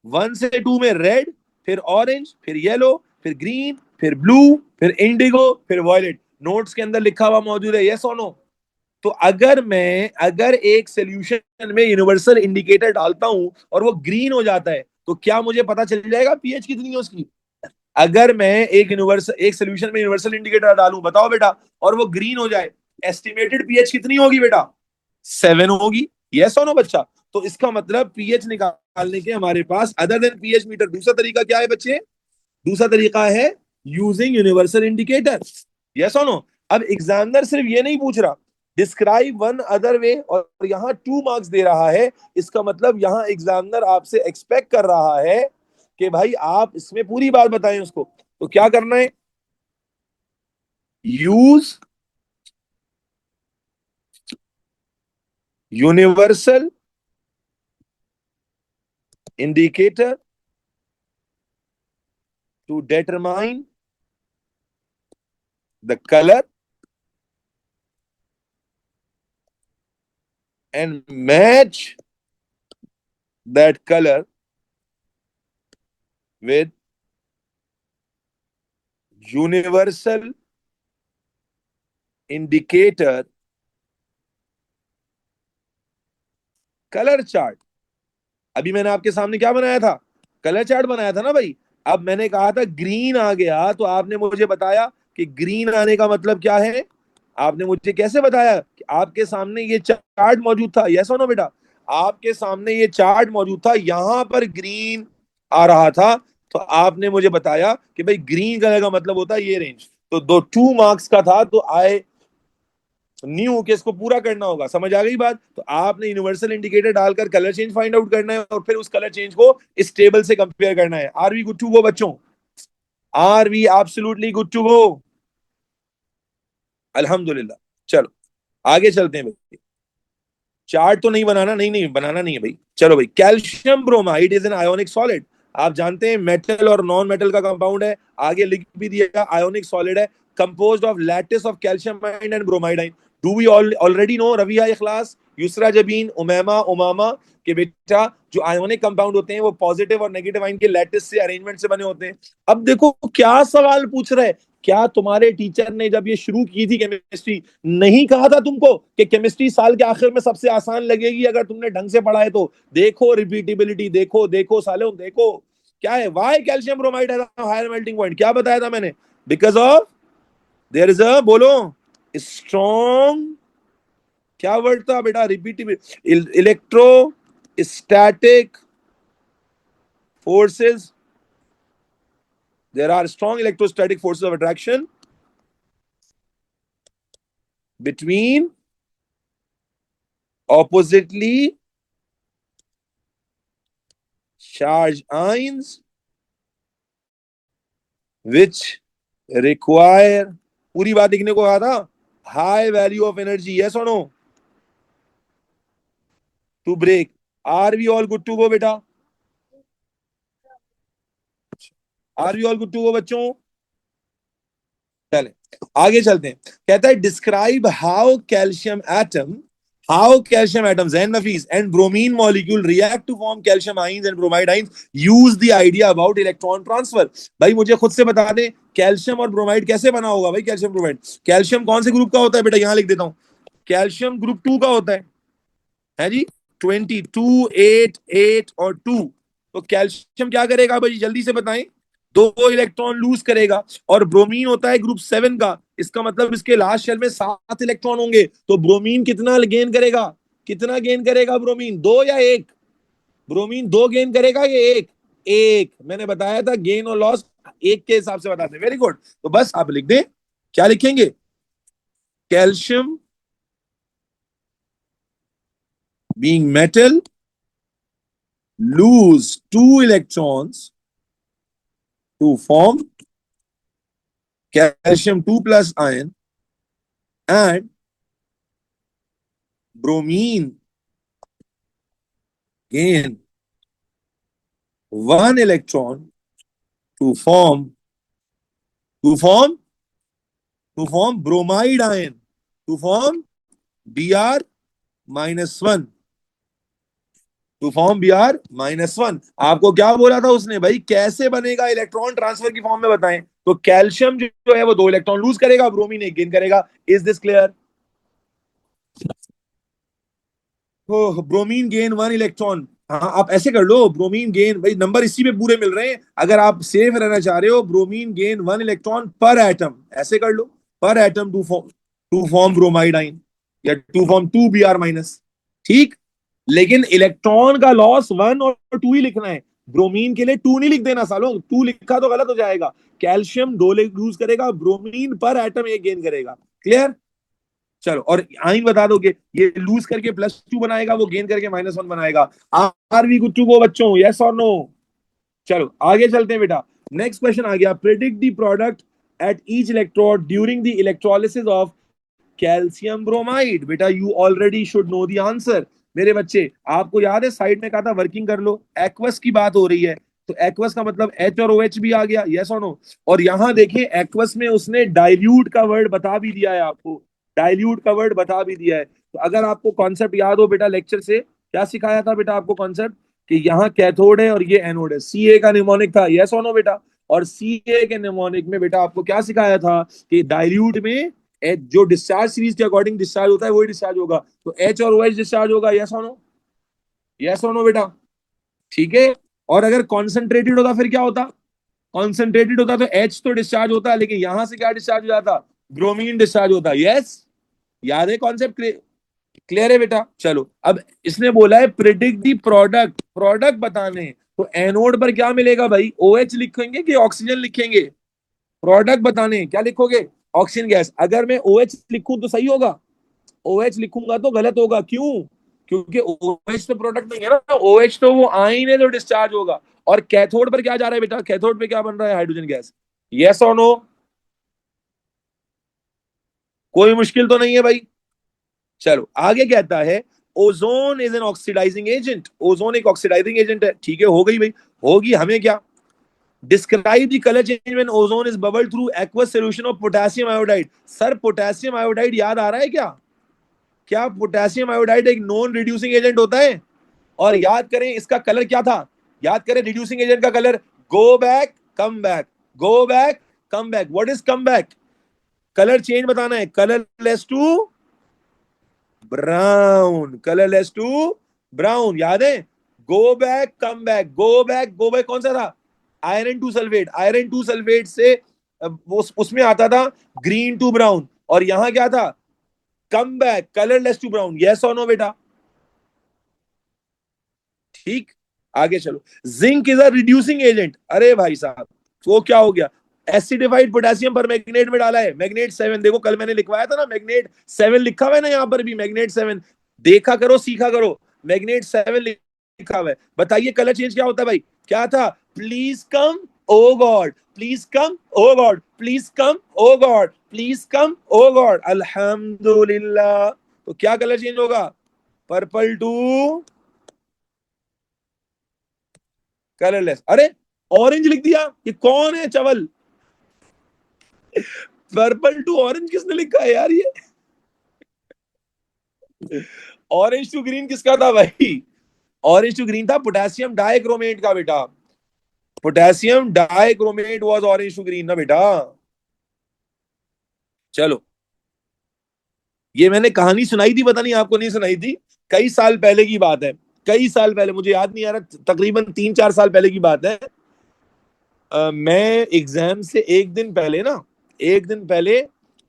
1 से 2 में रेड, फिर ऑरेंज, फिर येलो, फिर ग्रीन, फिर ब्लू, फिर इंडिगो, फिर वॉयलेट। नोट्स के अंदर लिखा हुआ मौजूद है, यस और नो? तो अगर एक सोल्यूशन में यूनिवर्सल इंडिकेटर डालता हूं और वो ग्रीन हो जाता है, तो क्या मुझे पता चल जाएगा पीएच कितनी है उसकी? अगर मैं एक सोल्यूशन में यूनिवर्सल इंडिकेटर डालूं, बताओ बेटा, और वो ग्रीन हो जाए, एस्टिमेटेड पीएच कितनी होगी बेटा? 7 होगी। यस और नो बच्चा? तो इसका मतलब पीएच निकालने के हमारे पास अदर देन पीएच मीटर दूसरा तरीका क्या है बच्चे? दूसरा तरीका है यूजिंग यूनिवर्सल इंडिकेटर। यस और नो? अब एग्जामिनर सिर्फ ये नहीं पूछ रहा, डिस्क्राइब वन अदर वे, और यहां 2 मार्क्स दे रहा है। इसका मतलब यहां एग्जामिनर आपसे एक्सपेक्ट कर रहा है कि भाई आप इसमें पूरी बात बताएं उसको। तो क्या करना है? Use universal indicator to determine the color and match that color with universal indicator colour chart. अभी मैंने आपके सामने क्या बनाया था? कलर चार्ट बनाया था ना भाई। अब मैंने कहा था ग्रीन आ गया, तो आपने मुझे बताया कि ग्रीन आने का मतलब क्या है। आपने मुझे कैसे बताया कि आपके सामने ये चार्ट मौजूद था? यस और नो बेटा? आपके सामने ये चार्ट मौजूद था, यहां पर ग्रीन आ रहा था, तो आपने मुझे बताया कि भाई ग्रीन कलर का मतलब होता है ये रेंज। तो दो 2 मार्क्स का था, तो आई न्यू के इसको पूरा करना होगा। समझ आ गई बात? तो आपने यूनिवर्सल इंडिकेटर डालकर कलर चेंज फाइंड आउट करना है, और फिर उस कलर चेंज को इस टेबल से कंपेयर करना है। Are we good to go बच्चों? Are we absolutely good to go? अल्हम्दुलिल्लाह। चलो आगे चलते हैं भाई। चार्ट तो नहीं बनाना, नहीं नहीं बनाना नहीं है भाई। चलो भाई, calcium bromide is an ionic solid. आप जानते हैं मेटल और नॉन मेटल का कंपाउंड है, आगे लिख भी दिया, आयोनिक सॉलिड है, composed of lattice of calcium ion and bromide ion. Do we already know Raviya Ikhlas, Yusra Jabeen, Umaima, Umama, के बेटा जो आयोनिक कंपाउंड होते हैं वो पॉजिटिव और नेगेटिव आयन के लैटिस से अरेंजमेंट से बने होते हैं। अब देखो क्या सवाल पूछ रहा है। क्या तुम्हारे टीचर ने जब ये शुरू की थी केमिस्ट्री, नहीं कहा था तुमको कि केमिस्ट्री साल के आखिर में सबसे आसान लगेगी अगर तुमने ढंग से पढ़ा है तो? देखो रिपीटेबिलिटी, देखो देखो सालों, देखो क्या है। वाई कैल्शियम ब्रोमाइड है हायर मेल्टिंग पॉइंट? क्या बताया था मैंने? Because of their is a, बोलो, स्ट्रॉन्ग, क्या वर्ड था बेटा? Repeatability, electrostatic forces. There are strong electrostatic forces of attraction between oppositely charged ions which require, पूरी बात लिखने को कहा था, high value of energy, yes और no, to break. Are we all good to go बेटा? Are we all good to go बच्चों? चले आगे चलते हैं। कहता है describe how calcium atoms and Nafees and bromine molecule react to form calcium ions and bromide ions, use the idea about electron transfer. भाई मुझे खुद से बता दे कैल्शियम और ब्रोमाइड कैसे बना होगा भाई? कैल्शियम ब्रोमाइड, कैल्शियम कौन से ग्रुप का होता है बेटा? यहां लिख देता हूं, कैल्शियम ग्रुप 2 का होता है जी, 22, 8, 8 और 2। तो कैल्शियम क्या करेगा भाई, जल्दी से बताएं? 2 इलेक्ट्रॉन लूज करेगा। और ब्रोमीन होता है ग्रुप 7 का, इसका मतलब इसके लास्ट शेल में 7 इलेक्ट्रॉन होंगे। तो ब्रोमीन कितना गेन करेगा? कितना गेन करेगा ब्रोमीन, 2 या 1? ब्रोमीन 2 गेन करेगा या 1? 1। मैंने बताया था गेन और लॉस 1 के हिसाब से बताते हैं। Very good. तो बस आप लिख दें, क्या लिखेंगे? Calcium being metal lose 2 electrons to form calcium 2 plus ion, and bromine gain 1 electron to form to form to form bromide ion, to form Br-1, to form Br-1। आपको क्या बोला था उसने भाई, कैसे बनेगा इलेक्ट्रॉन ट्रांसफर की फॉर्म में बताएं? तो कैल्शियम जो है वो 2 इलेक्ट्रॉन लूज करेगा, ब्रोमीन 1 गेन करेगा। Is this clear? तो ब्रोमीन गेन 1 इलेक्ट्रॉन, हाँ आप ऐसे कर लो, ब्रोमीन गेन, भाई नंबर इसी में पूरे मिल रहे हैं। अगर आप सेफ रहना चाह रहे हो, ब्रोमीन गेन 1 इलेक्ट्रॉन पर एटम, ऐसे कर लो, पर एटम टू फॉर्म ब्रोमाइड आइन, या टू फॉर्म 2Br-। ठीक। लेकिन इलेक्ट्रॉन का लॉस 1 और 2 ही लिखना है, ब्रोमीन के लिए 2 नहीं लिख देना सालों, 2 लिखा तो गलत हो जाएगा। कैल्शियम 2 यूज करेगा, ब्रोमीन पर एटम 1 गेन करेगा। क्लियर? चलो, और आइन बता दो कि ये लूज करके +2 बनाएगा, वो गेन करके -1 बनाएगा। Are we good to go बच्चों, यस और नो? चलो आगे चलते हैं बेटा। नेक्स्ट क्वेश्चन आ गया, predict the product at each electrode during the electrolysis of calcium bromide. बेटा you already should know the answer. मेरे बच्चे आपको याद है साइड में कहा था वर्किंग कर लो, एक्वस की बात हो रही है, तो एक्वस का मतलब H और OH भी आ गया, यस और नो? और यहां देखिए एक्वस में उसने डाइल्यूट का वर्ड बता भी दिया है आपको, डाइल्यूट का वर्ड बता भी दिया है। तो अगर आपको कॉन्सेप्ट याद हो बेटा, लेक्चर से क्या सिखाया था बेटा आपको कॉन्सेप्ट, कि यहाँ कैथोड है और ये एनोड है, सी ए का निमोनिक था, यस और नो बेटा? और सी ए के निमोनिक में बेटा आपको क्या सिखाया था, कि डाइल्यूट में जो डिस्चार्ज सीरीज के अकॉर्डिंग डिस्चार्ज होता है वही डिस्चार्ज होगा, तो H और OH डिस्चार्ज होगा, यस और नो? यस और नो बेटा? ठीक है। और अगर कॉन्सेंट्रेटेड होता फिर क्या होता? कॉन्सेंट्रेटेड होता तो H तो डिस्चार्ज होता, लेकिन यहां से क्या डिस्चार्ज हो जाता? ब्रोमीन डिस्चार्ज होता। यस, याद है कॉन्सेप्ट? क्लियर है बेटा? चलो अब इसने बोला है प्रिडिक्ट दी प्रोडक्ट, प्रोडक्ट बताने, तो एनोड पर क्या मिलेगा भाई? OH लिखेंगे कि ऑक्सीजन लिखेंगे? प्रोडक्ट बताने क्या लिखोगे? Oxygen gas. अगर मैं OH लिखूं तो सही होगा, OH लिखूंगा तो गलत होगा, क्यों? क्योंकि OH तो प्रोडक्ट नहीं है ना, OH तो वो आइन है जो डिस्चार्ज होगा। और कैथोड पर क्या जा रहा है बेटा? कैथोड पे क्या बन रहा है? Hydrogen gas. यस और नो? कोई मुश्किल तो नहीं है भाई? चलो आगे कहता है ozone is an oxidising agent, ozone एक ऑक्सीडाइजिंग एजेंट है। ठीक है, हो गई भाई, होगी, हमें क्या? Describe the colour change when ozone is bubble through aqueous solution of potassium iodide. Sir potassium iodide याद आ रहा है क्या? क्या पोटेशियम आयोडाइड एक नॉन रिड्यूसिंग एजेंट होता है? और याद करें इसका कलर क्या था, याद करें रिड्यूसिंग एजेंट का colour, go back come back, go back come back. What is come back? Colour change बताना है, colourless to brown, colourless to brown, याद है? Go back come back, go back, go back कौन सा था? Iron two sulphate, iron two sulphate से वो उसमें आता था ग्रीन टू ब्राउन, और यहां क्या था? Come back, colourless to brown. Yes और नो बेटा? ठीक। आगे चलो, zinc is a reducing agent. अरे भाई साहब, वो क्या हो गया? एसिडिफाइड पोटेशियम पर मैग्नेट में डाला है, मैग्नेट 7। देखो कल मैंने लिखवाया था ना, मैग्नेट 7 लिखा हुआ है ना, यहां पर भी मैग्नेट 7। देखा करो, सीखा करो, मैग्नेट 7 लिखा हुआ है। बताइए कलर चेंज क्या होता है भाई? क्या था? Please come oh God please come, oh God please come, oh God please come, oh God अल्हम्दुलिल्लाह। तो क्या कलर चेंज होगा? Purple to colourless. अरे ऑरेंज लिख दिया, ये कौन है चवल? पर्पल टू ऑरेंज किसने लिखा है यार ये? ऑरेंज टू ग्रीन किसका था भाई? ऑरेंज टू ग्रीन था पोटेशियम डाइक्रोमेट का बेटा। Potassium dichromate was orange to green ना बेटा। चलो, ये मैंने कहानी सुनाई थी, पता नहीं आपको नहीं सुनाई थी। कई साल पहले की बात है, कई साल पहले, मुझे याद नहीं आ रहा, तकरीबन 3-4 साल पहले की बात है। मैं एग्जाम से एक दिन पहले ना, एक दिन पहले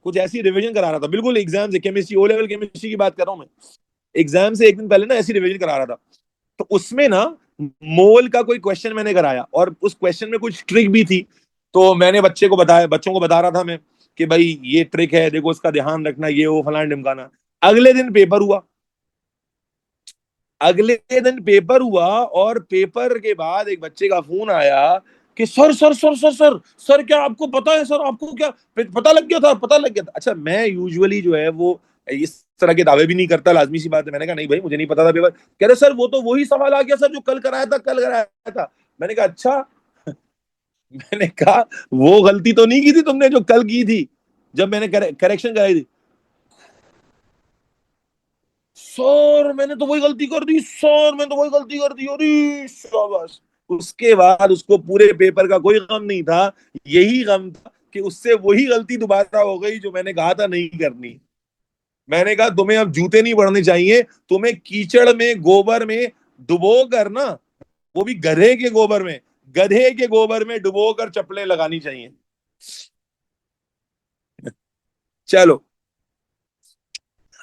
कुछ ऐसी रिवीजन करा रहा था, बिल्कुल एग्जाम से, केमिस्ट्री, ओ लेवल केमिस्ट्री की बात कर रहा हूँ मैं। एग्जाम से एक दिन पहले ना ऐसी रिवीजन करा रहा था। तो उसमें ना मोल का कोई क्वेश्चन मैंने कराया, और उस क्वेश्चन में कुछ ट्रिक भी थी। तो मैंने बच्चों को बता रहा था मैं कि भाई ये ट्रिक है, देखो इसका ध्यान रखना, ये वो फलाना ढिमकाना। अगले दिन पेपर हुआ, अगले दिन पेपर हुआ, और पेपर के बाद एक बच्चे का फोन आया कि sir sir sir sir sir sir, क्या आपको पता है सर, आपको क्या पता लग गया था, पता लग गया था? अच्छा, मैं यूजुअली जो है वो इस तरह के दावे भी नहीं करता, लाजमी सी बात है। मैंने कहा नहीं भाई, मुझे नहीं पता था पेपर। कह रहे सर वो तो वही सवाल आ गया सर जो कल कराया था, कल कराया था। मैंने कहा अच्छा। मैंने कहा वो गलती तो नहीं की थी तुमने जो कल की थी, जब मैंने करेक्शन कराई थी? सर मैंने तो वही गलती कर दी, सर मैंने तो वही गलती कर दी, अरे शाबाश। उसके बाद उसको पूरे पेपर का कोई गम नहीं था, यही गम था कि उससे वही गलती दोबारा हो गई जो मैंने कहा था नहीं करनी। मैंने कहा तुम्हें अब जूते नहीं पड़ने चाहिए, तुम्हें कीचड़ में गोबर में डुबो कर ना, वो भी गधे के गोबर में, गधे के गोबर में डुबो कर चप्पलें लगानी चाहिए। चलो,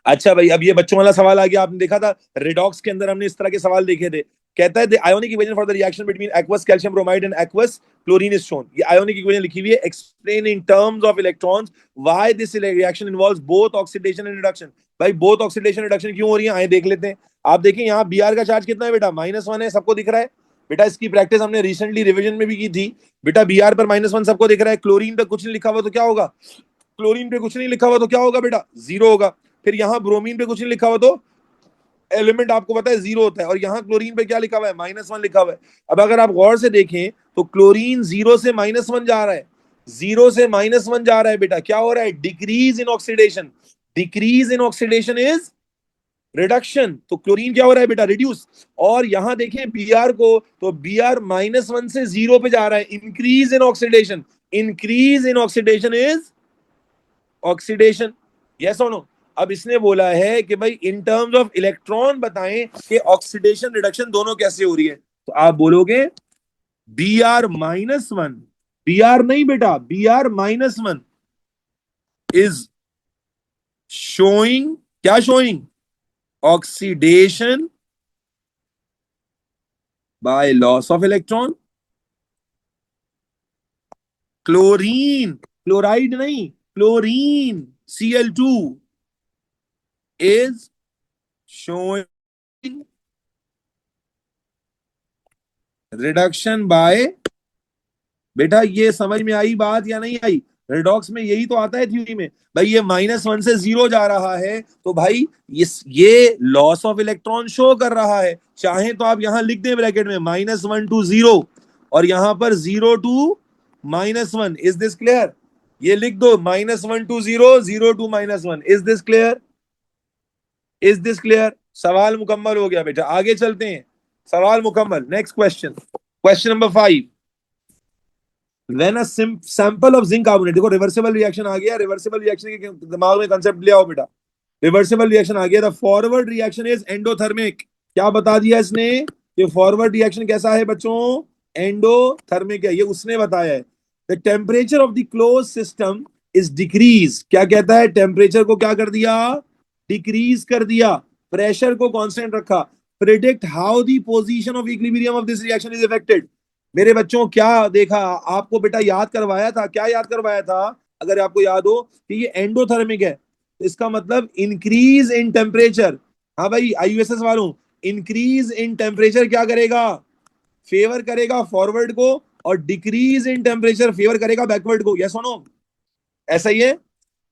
अच्छा भाई, अब ये बच्चों वाला सवाल आ गया, आपने देखा था रिडॉक्स के अंदर हमने इस तरह के सवाल देखे थे। कहता है the ionic equation for the reaction between aqueous calcium bromide and aqueous chlorine is shown. ये आयोनिक इक्वेशन लिखी हुई है, explain in terms of electrons why this reaction involves both oxidation and reduction. भाई बोथ ऑक्सीडेशन रिडक्शन क्यों हो रही है, आए देख लेते हैं। आप देखें यहाँ बी आर का चार्ज कितना है बेटा, -1 है, सबको दिख रहा है। बेटा इसकी प्रैक्टिस हमने रिसेंटली रिवीजन में भी की थी। बेटा बी आर पर -1 सबको दिख रहा है, क्लोरीन पे कुछ नहीं लिखा हुआ तो क्या होगा? क्लोरीन पे कुछ नहीं लिखा हुआ तो क्या होगा बेटा? 0 होगा। फिर यहाँ ब्रोमीन पे कुछ नहीं लिखा हुआ तो एलिमेंट आपको पता है 0 होता है, और यहाँ क्लोरीन पे क्या लिखा हुआ है? -1 लिखा हुआ है। अब अगर आप गौर से देखें तो क्लोरीन 0 से -1 जा रहा है, 0 से -1 जा रहा है बेटा, क्या हो रहा है? Decrease in oxidation. Decrease in oxidation is reduction, तो क्लोरीन क्या हो रहा है बेटा? रिड्यूस। और यहां देखें बी आर को, तो बी आर -1 से 0 पे जा रहा है, increase in oxidation. Increase in oxidation is oxidation, yes और नो? अब इसने बोला है कि भाई इन टर्म्स ऑफ इलेक्ट्रॉन बताएं कि ऑक्सीडेशन रिडक्शन दोनों कैसे हो रही है। तो आप बोलोगे Br-1, बी आर नहीं बेटा, Br-1 इज शोइंग, क्या showing? Oxidation by loss of electron. Chlorine, chloride नहीं, chlorine Cl2 is showing reduction by, बेटा ये समझ में आई बात या नहीं आई? रेडॉक्स में यही तो आता है थ्योरी में। भाई ये -1 से 0 जा रहा है, तो भाई ये लॉस ऑफ इलेक्ट्रॉन शो कर रहा है। चाहे तो आप यहां लिख दें ब्रैकेट में -1 टू 0, और यहां पर 0 टू -1। Is this clear? ये लिख दो -1 to 0, 0 to -1। Is this clear? Is this clear? सवाल मुकम्मल हो गया बेटा, आगे चलते हैं। सवाल मुकम्मल, next question, question number 5। When a sample of zinc carbonate, देखो रिवर्सिबल रिएक्शन आ गया, रिवर्सिबल रिएक्शन के दिमाग में कंसेप्ट ले आओ बेटा। रिवर्सिबल रिएक्शन आ गया, the forward reaction is endothermic. क्या बता दिया इसने कि फॉरवर्ड रिएक्शन कैसा है बच्चों? एंडोथर्मिक है, ये उसने बताया है। The temperature of the close system is decrease, क्या कहता है? टेम्परेचर को क्या कर दिया? डिक्रीज कर दिया। प्रेशर को कांस्टेंट रखा। Predict how the position of equilibrium of this reaction is affected. मेरे बच्चों क्या देखा आपको बेटा, याद करवाया था, क्या याद करवाया था? अगर आपको याद हो कि ये एंडोथर्मिक है, तो इसका मतलब इंक्रीज इन टेम्परेचर। हाँ भाई आईयूएसएस वालों, इंक्रीज इन टेम्परेचर क्या करेगा? फेवर करेगा फॉरवर्ड को, और डिक्रीज इन टेम्परेचर फेवर करेगा बैकवर्ड को, यस और नो? ऐसा ही है।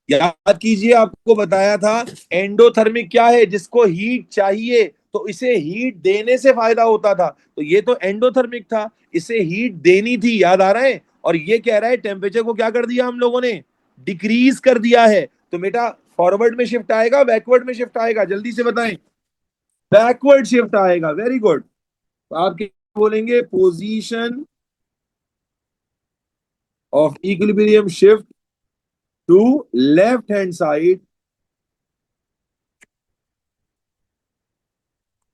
याद कीजिए, आपको बताया था एंडोथर्मिक क्या है, जिसको हीट चाहिए तो इसे हीट देने से फायदा होता था, तो ये तो एंडोथर्मिक था, इसे हीट देनी थी, याद आ रहा है? और ये कह रहा है टेम्परेचर को क्या कर दिया हम लोगों ने, डिक्रीज कर दिया है। तो बेटा फॉरवर्ड में शिफ्ट आएगा बैकवर्ड में शिफ्ट आएगा, जल्दी से बताएं। बैकवर्ड शिफ्ट आएगा, वेरी गुड। तो आप क्या बोलेंगे, position of equilibrium shift to left hand side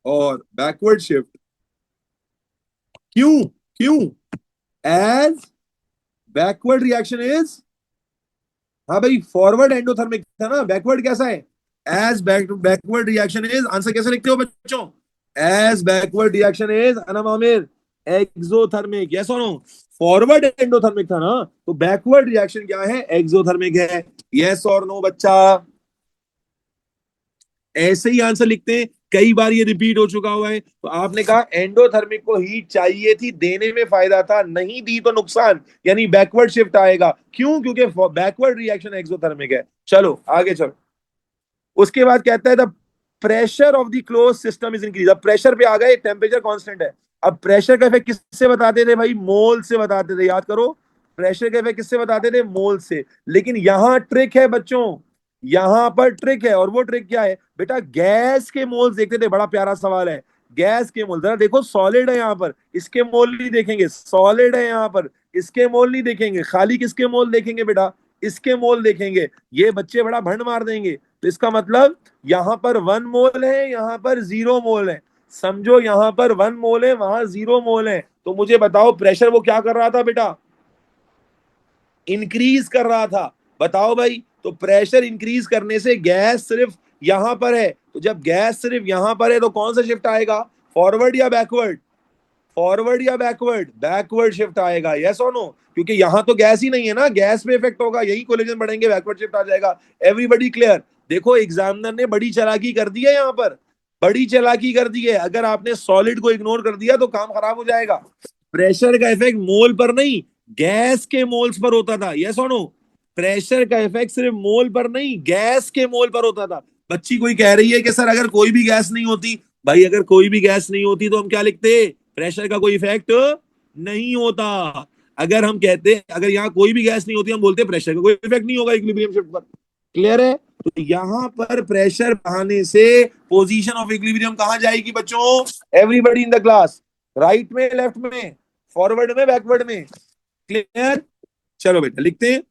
और बैकवर्ड शिफ्ट, क्यों क्यों, एज बैकवर्ड रिएक्शन इज, हाँ भाई फॉरवर्ड एंडोथर्मिक था ना, बैकवर्ड कैसा है, as backward reaction is, answer कैसे लिखते हो बच्चों, as backward reaction is Anam Aamir exothermic, yes और नो? फॉरवर्ड एंडोथर्मिक था ना, तो बैकवर्ड रिएक्शन क्या है, एक्सोथर्मिक है, यस और नो बच्चा? ऐसे ही आंसर लिखते हैं, कई बार ये रिपीट हो चुका हुआ है। तो आपने कहा एंडोथर्मिक को हीट चाहिए थी, देने में फायदा था, नहीं दी तो नुकसान, यानी बैकवर्ड शिफ्ट आएगा, क्यों, क्योंकि बैकवर्ड रिएक्शन एक्सोथर्मिक है। चलो आगे चलो। उसके बाद कहता है the pressure of the close system is increase, अब प्रेशर पे आ गए, टेम्परेचर कांस्टेंट है। अब प्रेशर का इफेक्ट किससे बताते थे भाई, मोल से बताते थे, याद करो, प्रेशर का इफेक्ट किससे बताते थे, मोल से। लेकिन यहां ट्रिक है बच्चों, यहां पर ट्रिक है, और वो ट्रिक क्या है बेटा, गैस के मोल्स देखते थे, बड़ा प्यारा सवाल है, गैस के मोल, जरा देखो सॉलिड है यहां पर, इसके मोल नहीं देखेंगे, सॉलिड है यहां पर, इसके मोल नहीं देखेंगे, खाली किसके मोल देखेंगे बेटा, इसके मोल देखेंगे। ये बच्चे बड़ा भंड मार देंगे, तो इसका मतलब यहां पर 1 मोल है, यहां पर 0 मोल है, समझो यहां पर 1 मोल है, वहां 0 मोल है। तो मुझे बताओ प्रेशर वो क्या कर रहा था बेटा, इंक्रीज कर रहा था, बताओ भाई। तो प्रेशर इंक्रीज करने से गैस सिर्फ यहां पर है, तो जब गैस सिर्फ यहां पर है तो कौन सा शिफ्ट आएगा, फॉरवर्ड या बैकवर्ड, फॉरवर्ड या बैकवर्ड, बैकवर्ड शिफ्ट आएगा, यस और नो? क्योंकि यहां तो गैस ही नहीं है ना, गैस पे इफेक्ट होगा, यही कोलिजन बढ़ेंगे, बैकवर्ड शिफ्ट आ जाएगा। Everybody clear? देखो एग्जामिनर ने बड़ी चालाकी कर दी है यहां पर, बड़ी चालाकी कर दी है, अगर आपने सॉलिड को इग्नोर कर दिया तो काम खराब हो जाएगा। प्रेशर का इफेक्ट मोल पर नहीं, गैस के मोल्स पर होता था, यस और नो? प्रेशर का इफेक्ट सिर्फ मोल पर नहीं, गैस के मोल पर होता था। बच्ची कोई कह रही है कि सर अगर कोई भी गैस नहीं होती, भाई अगर कोई भी गैस नहीं होती तो हम क्या लिखते, प्रेशर का कोई इफेक्ट नहीं होता। अगर हम कहते, अगर यहाँ कोई भी गैस नहीं होती, हम बोलते प्रेशर का कोई इफेक्ट नहीं होगा इक्विलिब्रियम शिफ्ट पर, क्लियर है? तो यहाँ पर प्रेशर बढ़ाने से पोजीशन ऑफ इक्विलिब्रियम कहां जाएगी बच्चों, everybody in the class, right में, लेफ्ट में, फॉरवर्ड में, बैकवर्ड में, क्लियर? चलो बेटा लिखते हैं,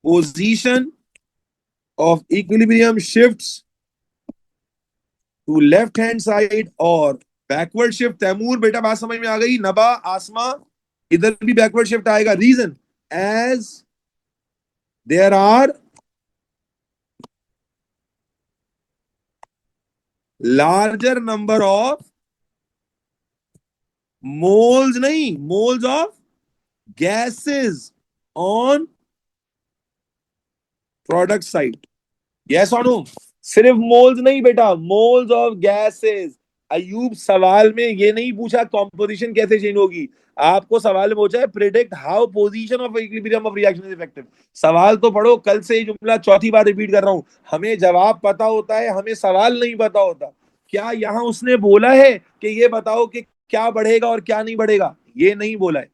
position of equilibrium shifts to left hand side और बैकवर्ड शिफ्ट, तैमूर बेटा बात समझ में आ गई, नबा, आसमा, इधर भी बैकवर्ड शिफ्ट आएगा, reason as there are larger number of moles, नहीं moles of gases on product side, yes और नो? सिर्फ मोल्स नहीं बेटा, मोल्स ऑफ गैसेस। अयूब सवाल में ये नहीं पूछा कॉम्पोजिशन कैसे चेंज होगी, आपको सवाल में पूछा है predict how position of equilibrium of reaction is effective. सवाल तो पढ़ो, कल से ये जुमला चौथी बार रिपीट कर रहा हूं, हमें जवाब पता होता है, हमें सवाल नहीं पता होता। क्या यहां उसने बोला है कि ये बताओ कि क्या बढ़ेगा और क्या नहीं बढ़ेगा, ये नहीं बोला है।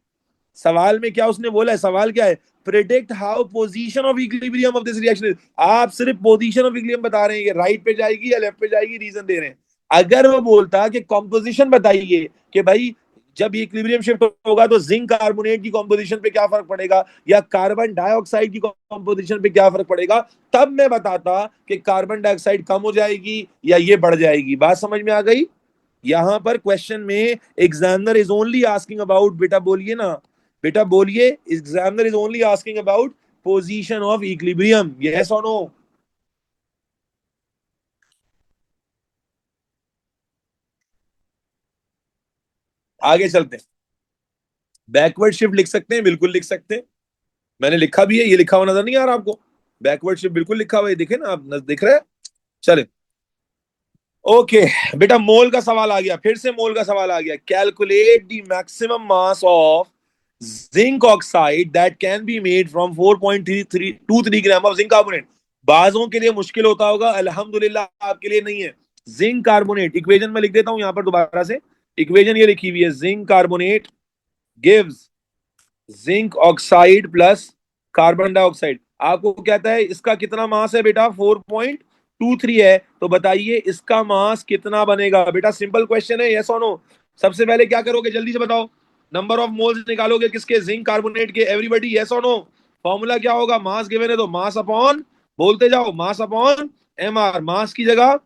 सवाल में क्या उसने बोला है, सवाल क्या है, predict how position of equilibrium of this reaction, आप सिर्फ पोजीशन ऑफ इक्विलिब्रियम बता रहे हैं कि राइट पे जाएगी या लेफ्ट पे जाएगी, रीजन दे रहे हैं। अगर वो बोलता कि कॉम्पोजिशन बताइए कि भाई जब इक्विलिब्रियम शिफ्ट होगा तो जिंक कार्बोनेट की कॉम्पोजिशन पे क्या फर्क पड़ेगा या कार्बन डाइऑक्साइड की कॉम्पोजिशन पे क्या फर्क पड़ेगा, तब मैं बताता कि कार्बन डाइऑक्साइड कम हो जाएगी या ये बढ़ जाएगी। बात समझ में आ गई? यहां पर क्वेश्चन में examiner is only asking about, बेटा बोलिए ना, बेटा बोलिए, examiner is only asking about position of equilibrium, yes और नो? आगे चलते हैं, बैकवर्ड शिफ्ट लिख सकते हैं, बिल्कुल लिख सकते हैं, मैंने लिखा भी है, ये लिखा हुआ नजर नहीं आ रहा आपको, बैकवर्ड शिफ्ट बिल्कुल लिखा हुआ है, दिखे ना आप, दिख रहा है? चले, ओके बेटा, मोल का सवाल आ गया, फिर से मोल का सवाल आ गया। Calculate the maximum mass of zinc oxide that can be made from 4.3323 gram of zinc carbonate. बाजों के लिए मुश्किल होता होगा, अल्हम्दुलिल्लाह आपके लिए नहीं है। जिंक कार्बोनेट इक्वेशन में लिख देता हूं यहां पर दोबारा से। इक्वेशन ये लिखी हुई है, zinc carbonate gives zinc oxide plus carbon dioxide. आपको कहता है इसका कितना मास है बेटा, 4.23 है, तो बताइए इसका मास कितना बनेगा। बेटा सिंपल क्वेश्चन है, यस और नो। सबसे पहले क्या करोगे, जल्दी से बताओ। नंबर ऑफ मोल्स निकालोगे किसके, जिंक कार्बोनेट के। एवरीबडी यस और नो। फॉर्मूला क्या होगा, मास गिवन है तो मास अपॉन, बोलते जाओ, मास अपॉन एम आर। मास की जगह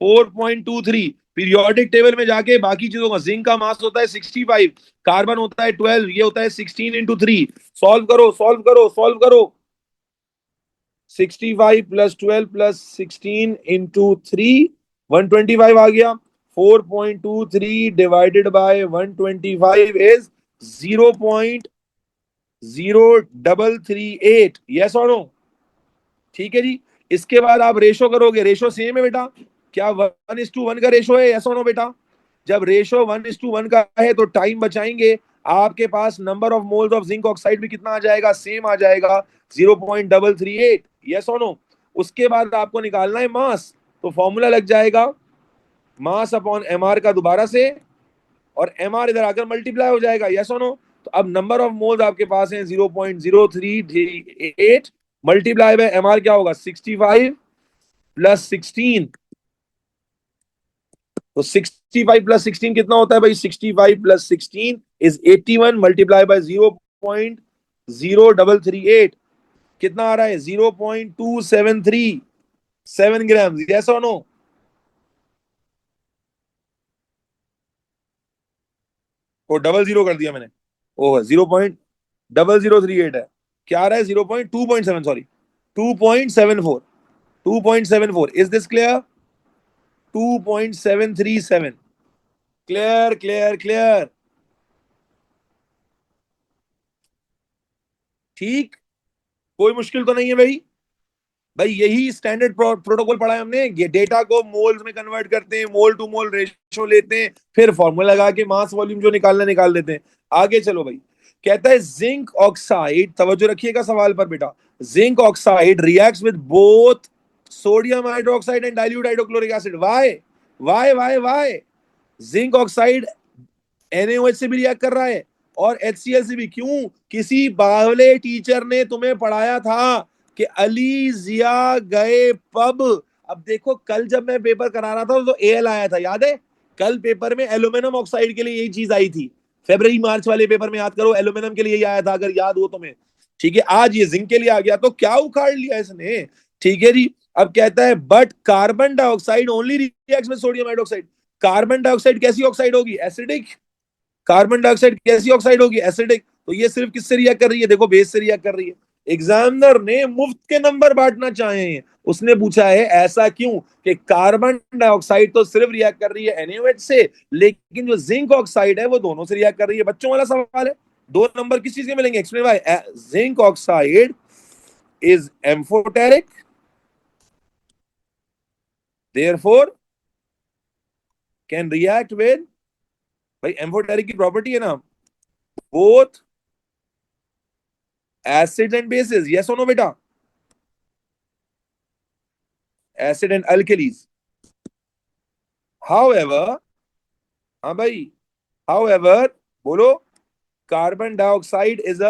4.23। पीरियोडिक टेबल में जाके बाकी चीजों का, जिंक का मास होता है 65, कार्बन होता है 12, ये होता है 16 × 3। सॉल्व करो सॉल्व करो सॉल्व करो। 65 प्लस 12 प्लस 16 × 3, 125 आ गया। 4.23 डिवाइडेड बाय 125 इज 0.0338। यस और नो, ठीक है जी। इसके बाद आप रेशो करोगे, रेशो सेम है बेटा। क्या 1:1 का रेशो है, ऐसा नो बेटा। जब रेशो 1:1 का है तो टाइम बचाएंगे। आपके पास number of moles of zinc oxide भी कितना आ जाएगा, सेम आ जाएगा, 0.338। यस और नो। उसके बाद आपको निकालना है मास, तो फॉर्मूला लग जाएगा मास अपॉन एम आर का दोबारा से, और एम आर इधर आकर मल्टीप्लाई हो जाएगा। यस और नो। तो अब नंबर ऑफ मोल्स आपके पास है 0.0338, मल्टीप्लाई बाय एम आर क्या होगा, 65 प्लस 16। तो 65 प्लस 16 कितना होता है भाई, 65 प्लस 16 इज 81, मल्टीप्लाई बाय 0.0338, कितना आ रहा है, 0.273 यस और नो। वो डबल जीरो कर दिया मैंने, ओ 0.0038 है। क्या आ रहा है, 0.2.7, sorry 2.74, 2.74। Is this clear, 2.737। Clear clear clear, ठीक। कोई मुश्किल तो नहीं है भाई। भाई यही स्टैंडर्ड प्रोटोकॉल पढ़ा है हमने। ये डेटा को मोल्स में कन्वर्ट करते हैं, मोल टू मोल रेशियो लेते हैं, फिर फॉर्मूला लगा के मास वॉल्यूम जो निकालना निकाल देते हैं। आगे चलो भाई। कहता है जिंक ऑक्साइड, तवज्जो रखिएगा सवाल पर बेटा। Zinc oxide reacts with both sodium hydroxide and dilute hydrochloric acid. Why why why why? Zinc oxide NaOH से भी रिएक्ट कर रहा है और HCl से भी। क्यों? किसी बावले टीचर ने तुम्हें पढ़ाया था कि अली जिया गए पब। अब देखो, कल जब मैं पेपर करा रहा था तो AL आया था, याद है? कल पेपर में एल्यूमिनियम ऑक्साइड के लिए यही चीज आई थी। फेब्रवरी मार्च वाले पेपर में याद करो, एल्यूमिनियम के लिए यही आया था, अगर याद हो तुम्हें। ठीक है, आज ये जिंक के लिए आ गया, तो क्या उखाड़ लिया इसने। ठीक है जी। अब कहता है but carbon dioxide only reacts with sodium hydroxide. Carbon dioxide कैसी ऑक्साइड होगी, एसिडिक। कार्बन डाइऑक्साइड कैसी ऑक्साइड होगी, एसिडिक। तो ये सिर्फ किससे रिएक्ट कर रही है, देखो बेस से रिएक्ट कर रही है। एग्जामिनर ने मुफ्त के नंबर बांटना चाहे हैं, उसने पूछा है ऐसा क्यों, कि कार्बन डाइऑक्साइड तो सिर्फ रिएक्ट कर रही है NaOH से, लेकिन जो जिंक ऑक्साइड है वो दोनों से रिएक्ट कर रही है। बच्चों वाला सवाल है। 2 नंबर किस चीज के मिलेंगे, explain why. Zinc oxide is amphoteric, therefore can react with, भाई एम्फोटेरिक की प्रॉपर्टी है ना, both acid and bases. Yes और नो बेटा, acid and alkalis. However, हाँ भाई, however, बोलो, carbon dioxide is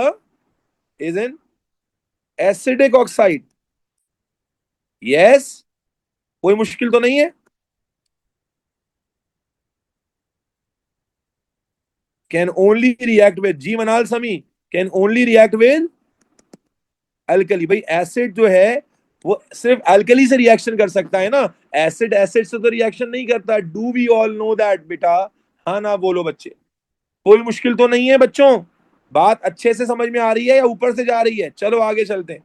an acidic oxide. Yes, कोई मुश्किल तो नहीं है। कैन ओनली रिएक्ट विद, जी मनाल समी, can only react with alkali. भाई एसिड जो है वो सिर्फ अल्कली से रिएक्शन कर सकता है ना, एसिड एसिड से तो रिएक्शन नहीं करता। Do we all know that बेटा, हाँ ना बोलो बच्चे। कोई मुश्किल तो नहीं है बच्चों, बात अच्छे से समझ में आ रही है या ऊपर से जा रही है। चलो आगे चलते हैं।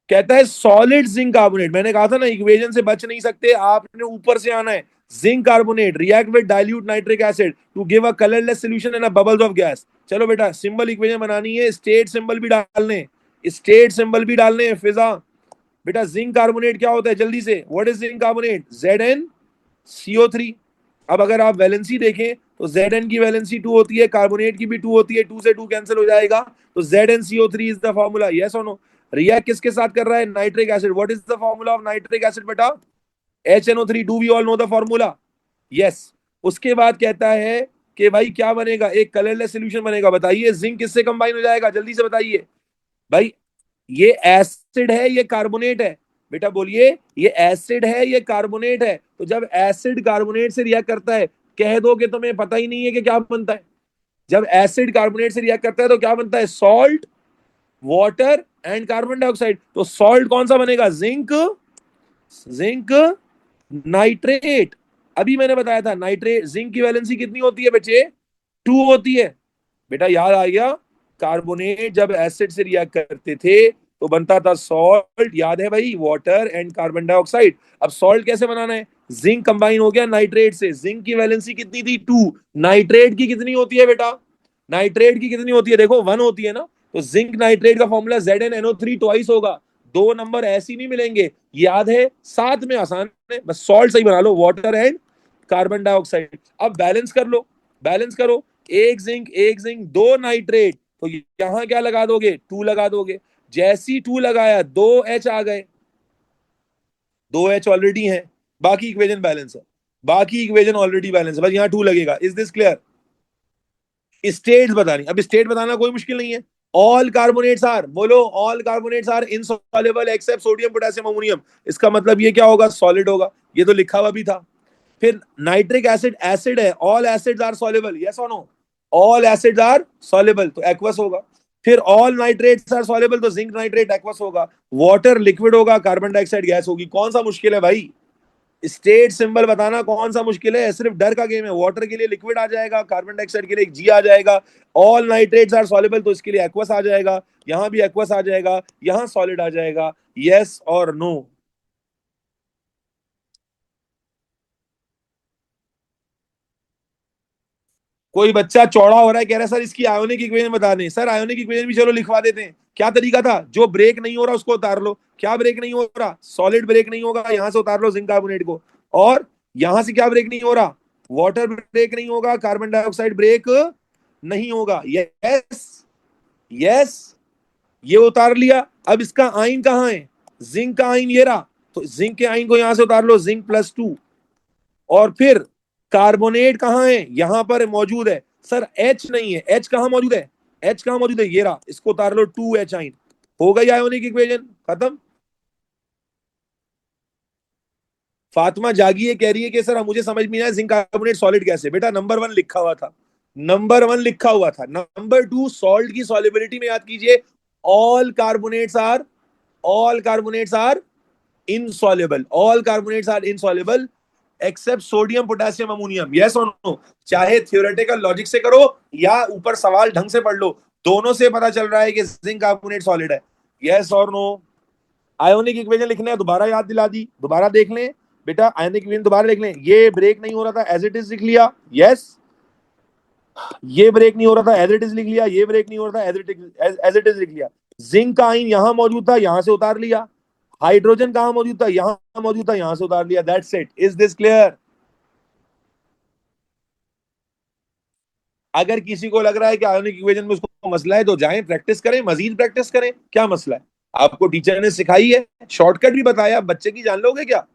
कहता है सॉलिड जिंक कार्बोनेट, मैंने कहा था ना इक्वेशन से बच नहीं सकते, आपने ऊपर से आना है। Zinc carbonate react with dilute nitric acid to give a colourless solution in a bubbles of gas. चलो बेटा सिंबल इक्वेशन बनानी है, स्टेट सिंबल भी डालने, स्टेट सिंबल भी डालने हैं। फिजा बेटा जिंक कार्बोनेट क्या होता है, जल्दी से, what is zinc carbonate, Zn CO3। अब अगर आप वैलेंसी देखें तो Zn की वैलेंसी 2 होती है, कार्बोनेट की भी 2 होती है, 2 से 2 कैंसिल हो जाएगा, तो ZnCO3 is the formula. Yes और नो? रिएक्ट किसके साथ कर रहा है? Nitric acid. What is the formula of nitric acid बेटा? HNO3। Do we all know the formula? Yes. उसके बाद कहता है कि भाई क्या बनेगा? एक कलरलेस सोल्यूशन बनेगा। बताइए जिंक किससे कंबाइन हो जाएगा? जल्दी से बताइए भाई। ये एसिड है, ये कार्बोनेट है? बेटा बोलिए, ये एसिड है, ये कार्बोनेट है? तो जब एसिड कार्बोनेट से रिएक्ट करता है, कह दो कि तुम्हें पता ही नहीं है कि क्या बनता है। जब एसिड कार्बोनेट से रिएक्ट करता है तो क्या बनता है? Salt, water and carbon dioxide. तो सॉल्ट कौन सा बनेगा? Zinc, zinc nitrate. अभी मैंने बताया था नाइट्रेट, जिंक की वैलेंसी कितनी होती है बच्चे? 2 होती है। बेटा याद आ गया? कार्बोनेट जब एसिड से रिएक्ट करते थे तो बनता था सॉल्ट, याद है भाई? Water and carbon dioxide. अब सॉल्ट कैसे बनाना है? जिंक कंबाइन हो गया नाइट्रेट से। जिंक की वैलेंसी कितनी थी? 2। नाइट्रेट की कितनी होती है बेटा? नाइट्रेट की कितनी होती है? देखो 1 होती है ना। तो जिंक नाइट्रेट का फॉर्मूला ZnNO3 ट्वाइस होगा। 2 नंबर ऐसे ही नहीं मिलेंगे, याद है? साथ में आसान है, बस सॉल्ट सही बना लो, वाटर एंड कार्बन डाइऑक्साइड। अब बैलेंस कर लो, बैलेंस करो। एक जिंक 2 नाइट्रेट, तो यहां क्या लगा दोगे? 2 लगा दोगे। जैसी 2 लगाया 2H आ गए। 2H ऑलरेडी है, बाकी इक्वेशन बैलेंस है। बाकी इक्वेशन ऑलरेडी बैलेंस है, बस यहाँ 2 लगेगा। Is this clear? स्टेट्स बतानी। अब स्टेट बताना कोई मुश्किल नहीं है। ऑल कार्बोनेट्स आर, बोलो, all carbonates are insoluble except sodium potassium ammonium. इसका मतलब ये क्या होगा? सॉलिड होगा। ये तो लिखा हुआ भी था। फिर नाइट्रिक एसिड एसिड है, all acids are soluble. Yes और no? All acids are soluble, तो एक्वस होगा। फिर ऑल नाइट्रेट्स आर सॉल्युबल, तो जिंक नाइट्रेट एक्वस होगा। वाटर लिक्विड होगा, कार्बन डाइऑक्साइड गैस होगी। कौन सा मुश्किल है भाई? स्टेट सिंबल बताना कौन सा मुश्किल है? सिर्फ डर का गेम है। वाटर के लिए लिक्विड आ जाएगा, कार्बन डाइऑक्साइड के लिए जी आ जाएगा। ऑल नाइट्रेट्स आर सॉल्युबल, तो इसके लिए एक्वस आ जाएगा। यहां भी एक्वस आ जाएगा, यहां सॉलिड आ जाएगा। यस और नो? कोई बच्चा चौड़ा हो रहा है, कह रहा है सर इसकी आयोनिक इक्वेशन बता दें। सर आयोनिक इक्वेशन भी चलो लिखवा देते हैं। क्या तरीका था? जो ब्रेक नहीं हो रहा उसको उतार लो। क्या ब्रेक नहीं हो रहा? सॉलिड ब्रेक नहीं होगा, यहां से उतार लो जिंक कार्बोनेट को। और यहां से क्या ब्रेक नहीं हो रहा? वाटर ब्रेक नहीं होगा, कार्बन डाइऑक्साइड ब्रेक नहीं होगा। यस, यस, ये उतार लिया। अब इसका आइन कहां है? जिंक का आइन ये रहा। तो जिंक के आइन को यहां से उतार लो, जिंक +2। और फिर कार्बोनेट कहां है? यहां पर मौजूद है। सर H नहीं है, H कहां मौजूद है? H कहां मौजूद है? ये रहा, इसको उतार लो, 2H आइन। हो गई आयोनिक इक्वेशन, खत्म। फातिमा जागी है, कह रही है कि सर मुझे समझ में नहीं आया जिंक कार्बोनेट सॉलिड कैसे। बेटा नंबर 1 लिखा हुआ था, नंबर 1 लिखा हुआ था। नंबर 2 सॉल्ट की सॉलिबिलिटी में याद कीजिए, all carbonates are, all carbonates are insoluble, all carbonates are insoluble except sodium potassium ammonium. Yes और नो? चाहे थियोरेटिकल लॉजिक से करो या ऊपर सवाल ढंग से पढ़ लो, दोनों से पता चल रहा है कि जिंक कार्बोनेट सॉलिड है। यस और नो? आयोनिक इक्वेशन लिखने हैं, दोबारा याद दिला दी, दोबारा देख लें बेटा। आयोनिक इक्वेशन दोबारा लिख लें। ये ब्रेक नहीं हो रहा था, एज इट इज लिख लिया। यस, ये ब्रेक नहीं हो रहा था, एज इट इज लिख लिया। ये ब्रेक नहीं हो रहा था, एज इट इज लिख लिया। जिंक का आइन यहां मौजूद था, यहां से उतार लिया। हाइड्रोजन कहां मौजूद था? यहां मौजूद था, यहां से उतार लिया। That's it. Is this clear? अगर किसी को लग रहा है कि आयोनिक इक्वेशन में उसको मसला है, तो जाएं प्रैक्टिस करें, मजीद प्रैक्टिस करें। क्या मसला है? आपको टीचर ने सिखाई है, शॉर्टकट भी बताया। बच्चे की जान लोगे क्या?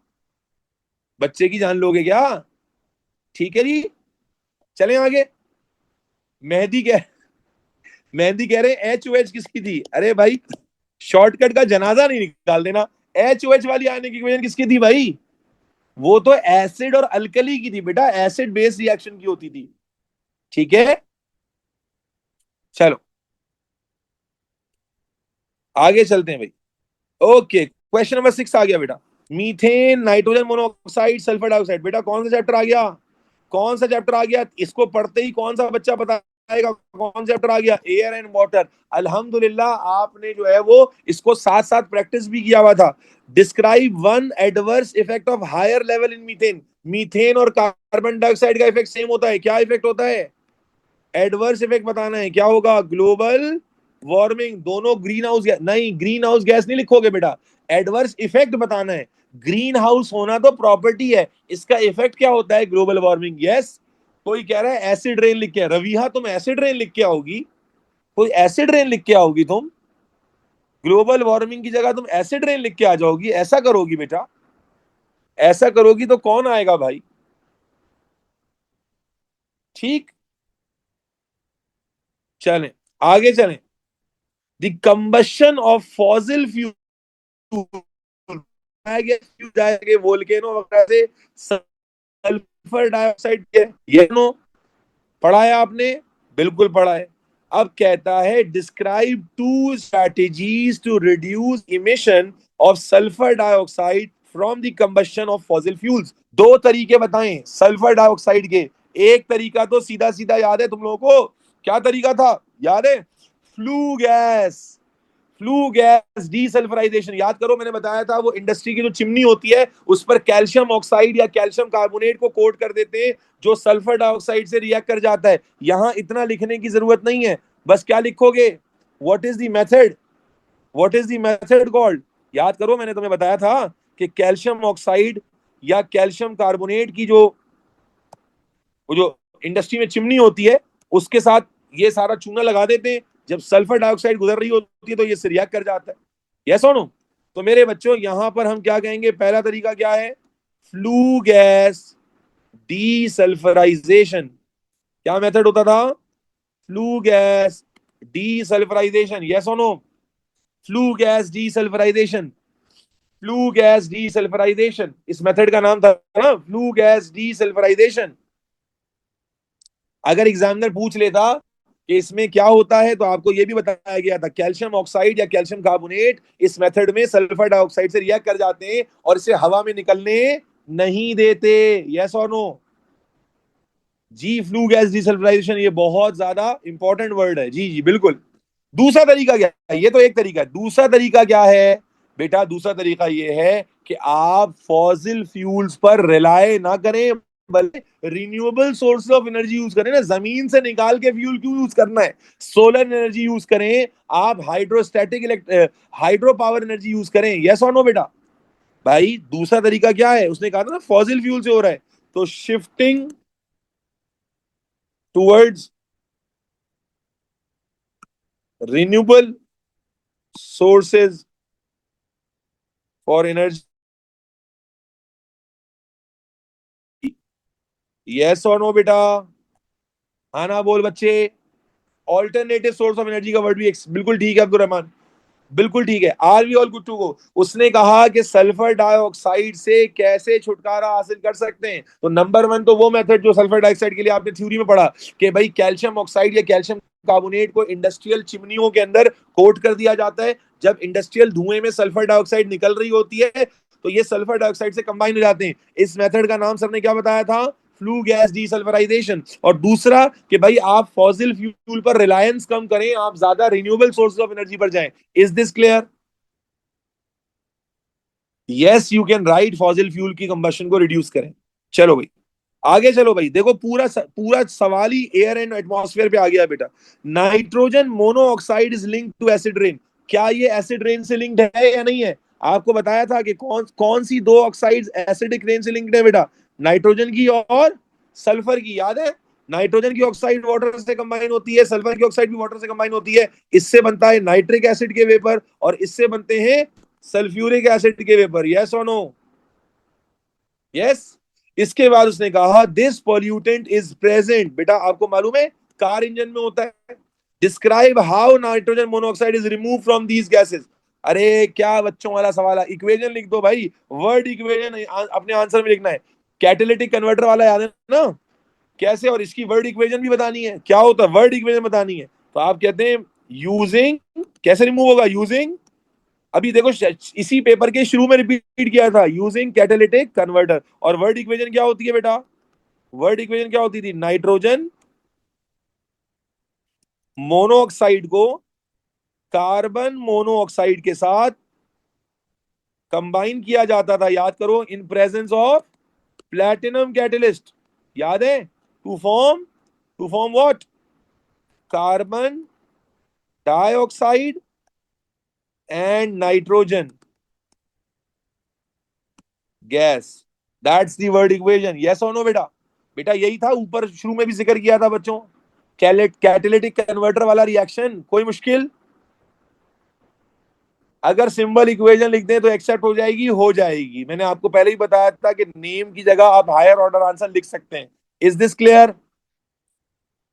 बच्चे की जान लोगे क्या? ठीक है जी, चलें आगे। मेहदी कह मेहंदी कह रहे हैं HOH किसकी थी? अरे भाई, शॉर्टकट का जनाजा नहीं निकाल देना। HOH वाली आयोनिक इक्वेशन किसकी थी भाई? वो तो एसिड और अल्कली की थी बेटा, एसिड बेस रिएक्शन की होती थी। ठीक है, चलो आगे चलते हैं भाई। ओके, क्वेश्चन नंबर 6 आ गया बेटा। Methane, nitrogen monoxide, sulphur dioxide. बेटा कौन सा चैप्टर आ गया? कौन सा चैप्टर आ गया? इसको पढ़ते ही कौन सा बच्चा बताएगा कौन सा चैप्टर आ गया? Air and water. अल्हम्दुलिल्लाह आपने जो है वो इसको साथ साथ प्रैक्टिस भी किया हुआ था। Describe one adverse effect of higher level in methane. Methane और कार्बन डाइऑक्साइड का इफेक्ट सेम होता है, क्या इफेक्ट होता है? एडवर्स इफेक्ट बताना है, क्या होगा? Global warming. दोनों ग्रीन हाउस गैस नहीं, ग्रीन हाउस गैस नहीं लिखोगे बेटा, एडवर्स इफेक्ट बताना है। ग्रीन हाउस होना तो प्रॉपर्टी है, इसका इफेक्ट क्या होता है? Global warming. यस। कोई कह रहा है एसिड रेन लिख के, रविहा तुम एसिड रेन लिख के आओगी? कोई एसिड रेन लिख के आओगी तुम? ग्लोबल वार्मिंग की जगह तुम एसिड रेन लिख के आ जाओगी? ऐसा करोगी बेटा? ऐसा करोगी तो कौन आएगा भाई? ठीक। चलें, आगे चलें। The combustion of fossil fuel जाएंगे वोल्केनो वगैरह से सल्फर डाइऑक्साइड के, ये नो पढ़ा है आपने? बिल्कुल पढ़ा है। अब कहता है describe two strategies to reduce emission of sulphur dioxide from the combustion of fossil fuels. दो तरीके बताएं सल्फर डाइऑक्साइड के। एक तरीका तो सीधा सीधा याद है तुम लोगों को, क्या तरीका था याद है? Flue gas. Flu gas desulphurisation याद करो, मैंने बताया था वो इंडस्ट्री की जो चिमनी होती है उस पर कैल्शियम ऑक्साइड या कैल्शियम कार्बोनेट को कोट कर देते हैं, जो सल्फर डाइऑक्साइड से रिएक्ट कर जाता है। यहां इतना लिखने की जरूरत नहीं है, बस क्या लिखोगे? What is the method? What is the method called? याद करो, मैंने तुम्हें बताया था कि कैल्शियम ऑक्साइड या कैल्शियम कार्बोनेट की जो वो जो इंडस्ट्री में चिमनी होती है उसके साथ ये सारा चूना लगा देते हैं, जब सल्फर डाइऑक्साइड गुजर रही होती है तो ये रिएक्ट कर जाता है। यस और नो? तो मेरे बच्चों यहां पर हम क्या कहेंगे? पहला तरीका क्या है? Flue gas desulphurisation. क्या मेथड होता था? Flue gas desulphurisation. यस और no? Flue gas desulphurisation. Flue gas desulphurisation इस मेथड का नाम था ना, फ्लू गैस डीसल्फराइजेशन। अगर एग्जामिनर पूछ लेता कि इसमें क्या होता है तो आपको यह भी बताया गया था कैल्शियम ऑक्साइड या कैल्शियम कार्बोनेट इस मेथड में सल्फर डाइऑक्साइड से रिएक्ट कर जाते हैं और इसे हवा में निकलने नहीं देते। यस और नो? जी, फ्लू गैस डिसल्फराइजेशन ये बहुत ज्यादा इंपॉर्टेंट वर्ड है। जी जी बिल्कुल। दूसरा तरीका क्या है? ये तो एक तरीका है, दूसरा तरीका क्या है बेटा? दूसरा तरीका ये है कि आप फॉसिल फ्यूल्स पर रिलाय ना करें, बल्कि renewable source of energy use करें ना। जमीन से निकाल के फ्यूल क्यों यूज करना है? सोलर एनर्जी यूज करें, आप hydrostatic hydro power energy use करें। यस और नो बेटा? भाई दूसरा तरीका क्या है? उसने कहा था ना फॉसिल फ्यूल से हो रहा है, तो shifting towards renewable sources for energy. Yes और नो बेटा? हाँ ना बोल बच्चे? ऑल्टरनेटिव सोर्स ऑफ एनर्जी का वर्ड भी बिल्कुल ठीक है अब्दुल रहमान, बिल्कुल ठीक है। Are we all good to go? उसने कहा कि सल्फर डाइऑक्साइड से कैसे छुटकारा हासिल कर सकते हैं, तो नंबर वन तो वो मेथड जो सल्फर डाइऑक्साइड के लिए आपने थ्योरी में पढ़ा कि भाई कैल्शियम ऑक्साइड या कैल्शियम कार्बोनेट को इंडस्ट्रियल चिमनियों के अंदर कोट कर दिया जाता है। जब इंडस्ट्रियल धुएं में सल्फर डाइऑक्साइड निकल रही होती है तो ये सल्फर डाइऑक्साइड से कंबाइन हो जाते हैं। इस मेथड का नाम सर ने क्या बताया था? Flue gas desulphurisation. और दूसरा कि भाई आप फॉसिल फ्यूल पर रिलायंस कम करें, आप ज्यादा रिन्यूएबल सोर्सेज ऑफ एनर्जी पर जाएं। Is this clear? Yes you can write, fossil fuel की कंबशन को रिड्यूस करें। चलो भाई आगे चलो भाई, देखो पूरा सवाल ही एयर एंड एटमॉस्फेयर पे आ गया बेटा। Nitrogen monoxide is linked to acid rain. क्या ये एसिड रेन से लिंक्ड है या नहीं है? आपको बताया था कि कौन कौन सी दो ऑक्साइड्स एसिडिक रेन से लिंक्ड है बेटा? नाइट्रोजन की और सल्फर की, याद है? नाइट्रोजन की ऑक्साइड वाटर से कंबाइन होती है, सल्फर की ऑक्साइड भी वाटर से कंबाइन होती है। इससे बनता है नाइट्रिक एसिड के वेपर और इससे बनते हैं सल्फ्यूरिक एसिड के वेपर। यस और नो? यस। इसके बाद उसने कहा दिस पॉल्यूटेंट इज प्रेजेंट। बेटा आपको मालूम है कार इंजन में होता है। Describe how nitrogen monoxide is remove from these gases. अरे क्या बच्चों वाला सवाल है? इक्वेशन लिख दो भाई, वर्ड इक्वेशन अपने आंसर में लिखना है। कैटेलिटिक कन्वर्टर वाला याद है ना कैसे? और इसकी वर्ड इक्वेशन भी बतानी है, क्या होता है वर्ड इक्वेशन बतानी है। तो आप कहते हैं यूजिंग, कैसे रिमूव होगा? यूजिंग, अभी देखो इसी पेपर के शुरू में रिपीट किया था, यूजिंग कैटालिटिक कन्वर्टर। और वर्ड इक्वेशन क्या होती है बेटा? वर्ड इक्वेशन क्या होती थी? नाइट्रोजन मोनोऑक्साइड को कार्बन मोनोऑक्साइड के साथ कंबाइन किया जाता था, याद करो, in presence of platinum catalyst. याद है? To form what? Carbon dioxide and nitrogen. Gas, that's the word equation, yes और नो बेटा? बेटा यही था, ऊपर शुरू में भी जिक्र किया था बच्चों, कैटेलिटिक कन्वर्टर वाला रिएक्शन। कोई मुश्किल? अगर सिंबल इक्वेशन लिख दें तो एक्सेप्ट हो जाएगी? हो जाएगी। मैंने आपको पहले ही बताया था कि नेम की जगह आप हायर ऑर्डर आंसर लिख सकते हैं। Is this clear?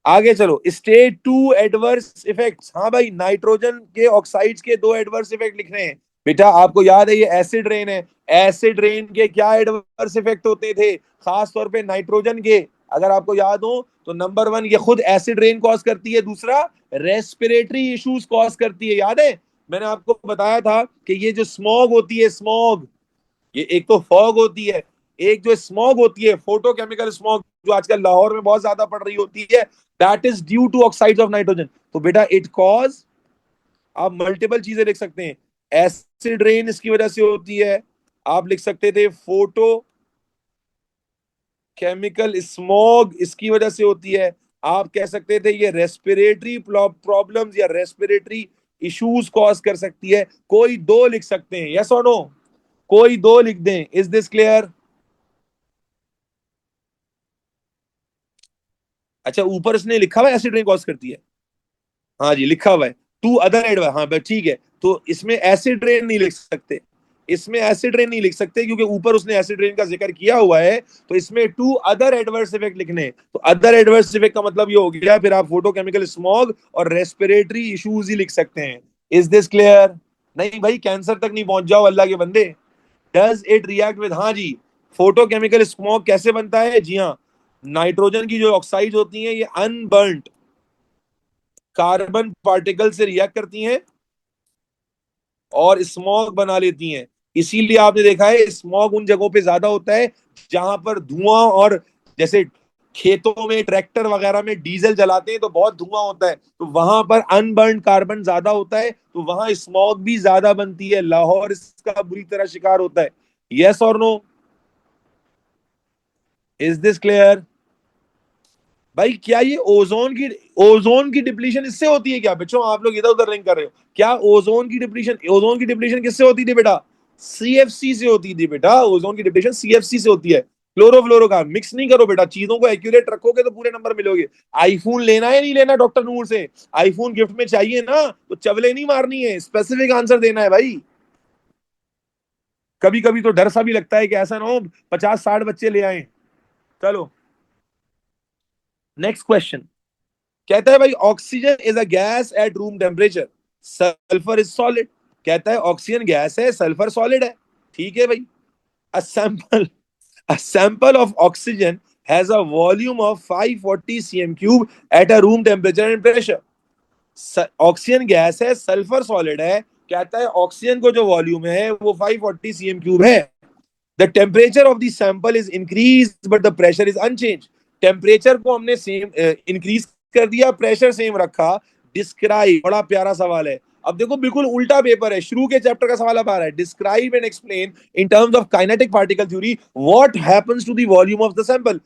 आगे चलो, स्टेट टू एडवर्स इफेक्ट्स। हाँ भाई, नाइट्रोजन के ऑक्साइड्स के दो एडवर्स इफेक्ट लिख रहे हैं। बेटा आपको याद है ये एसिड रेन है, एसिड रेन के क्या एडवर्स इफेक्ट होते थे, खास तौर पे नाइट्रोजन के? अगर आपको याद हो तो नंबर वन, ये खुद एसिड रेन कॉज करती है, दूसरा रेस्पिरेटरी इश्यूज कॉज करती है। याद है मैंने आपको बताया था कि ये जो स्मॉग होती है, स्मॉग, ये एक तो फॉग होती है, एक जो स्मॉग होती है फोटोकेमिकल स्मॉग, जो आजकल लाहौर में बहुत ज्यादा पड़ रही होती है, that is due to oxides of nitrogen. तो बेटा इट कॉज, आप मल्टीपल चीजें लिख सकते हैं। एसिड रेन इसकी वजह से होती है, आप लिख सकते थे फोटो केमिकल स्मॉग इसकी वजह से होती है, आप कह सकते थे ये रेस्पिरेटरी प्रॉब्लम्स या रेस्पिरेटरी इश्यूज कॉज कर सकती है। कोई दो लिख सकते हैं, यस और नो? कोई दो लिख दें। Is this clear? अच्छा, ऊपर इसने लिखा हुआ है एसिड रेन कॉज करती है। हाँ जी, लिखा हुआ है टू अदर एडवर्स, हाँ बस ठीक है। तो इसमें एसिड रेन नहीं लिख सकते, इसमें एसिड रेन नहीं लिख सकते क्योंकि ऊपर उसने एसिड रेन का जिक्र किया हुआ है। तो इसमें टू अदर एडवर्स इफेक्ट लिखने हैं। तो अदर एडवर्स इफेक्ट का मतलब ये हो गया, फिर आप फोटोकेमिकल स्मॉग और रेस्पिरेटरी इश्यूज ही लिख सकते हैं। Is this clear? नहीं भाई, कैंसर तक नहीं पहुंच जाओ अल्लाह के बंदे। डज इट रिएक्ट विद, हाँ जी, फोटोकेमिकल स्मॉग कैसे बनता है? जी हाँ, नाइट्रोजन की जो ऑक्साइड होती हैं ये अनबर्न्ड कार्बन पार्टिकल से रिएक्ट करती हैं और स्मॉग बना लेती हैं। इसीलिए आपने देखा है स्मॉग उन जगहों पे ज्यादा होता है जहां पर धुआं, और जैसे खेतों में ट्रैक्टर वगैरह में डीजल जलाते हैं तो बहुत धुआं होता है, तो वहां पर अनबर्न कार्बन ज्यादा होता है, तो वहां स्मॉग भी ज्यादा बनती है। लाहौर इसका बुरी तरह शिकार होता है। यस और नो? Is this clear? भाई क्या ये ओजोन की डिप्लीशन इससे होती है क्या? बच्चों आप लोग इधर उधर रिंग कर रहे हो। क्या ओजोन की डिप्लीशन किससे होती थी बेटा? सीएफसी से होती थी बेटा। ओजोन की डिप्लीशन सीएफसी से होती है, क्लोरोफ्लोरोकार्बन। मिक्स नहीं करो बेटा, चीजों को एक्यूरेट रखोगे तो पूरे नंबर मिलोगे। आईफोन लेना है नहीं लेना डॉक्टर नूर से? आईफोन गिफ्ट में चाहिए ना, तो चवले नहीं मारनी है, स्पेसिफिक आंसर देना है भाई। कभी कभी तो डर सा भी लगता है कि ऐसा ना हो 50-60 बच्चे ले आए। चलो नेक्स्ट क्वेश्चन। कहता है भाई oxygen is a gas at room temperature, sulphur is solid. कहता है ऑक्सीजन गैस है, सल्फर सॉलिड है। ठीक है भाई। A sample a sample of oxygen has a volume of 540 cm cube at a room temperature and pressure. Oxygen gas है, सल्फर सॉलिड है। कहता है ऑक्सीजन को जो वॉल्यूम है वो 540 cm क्यूब है। The temperature of the sample is increase but the pressure is unchange. Temperature को हमने सेम इंक्रीज कर दिया, प्रेशर सेम रखा। डिस्क्राइब, बड़ा प्यारा सवाल है। अब देखो बिल्कुल उल्टा पेपर है, शुरू के चैप्टर का सवाल अब आ रहा है। Describe and explain in terms of kinetic particle theory what happens to the volume of the sample.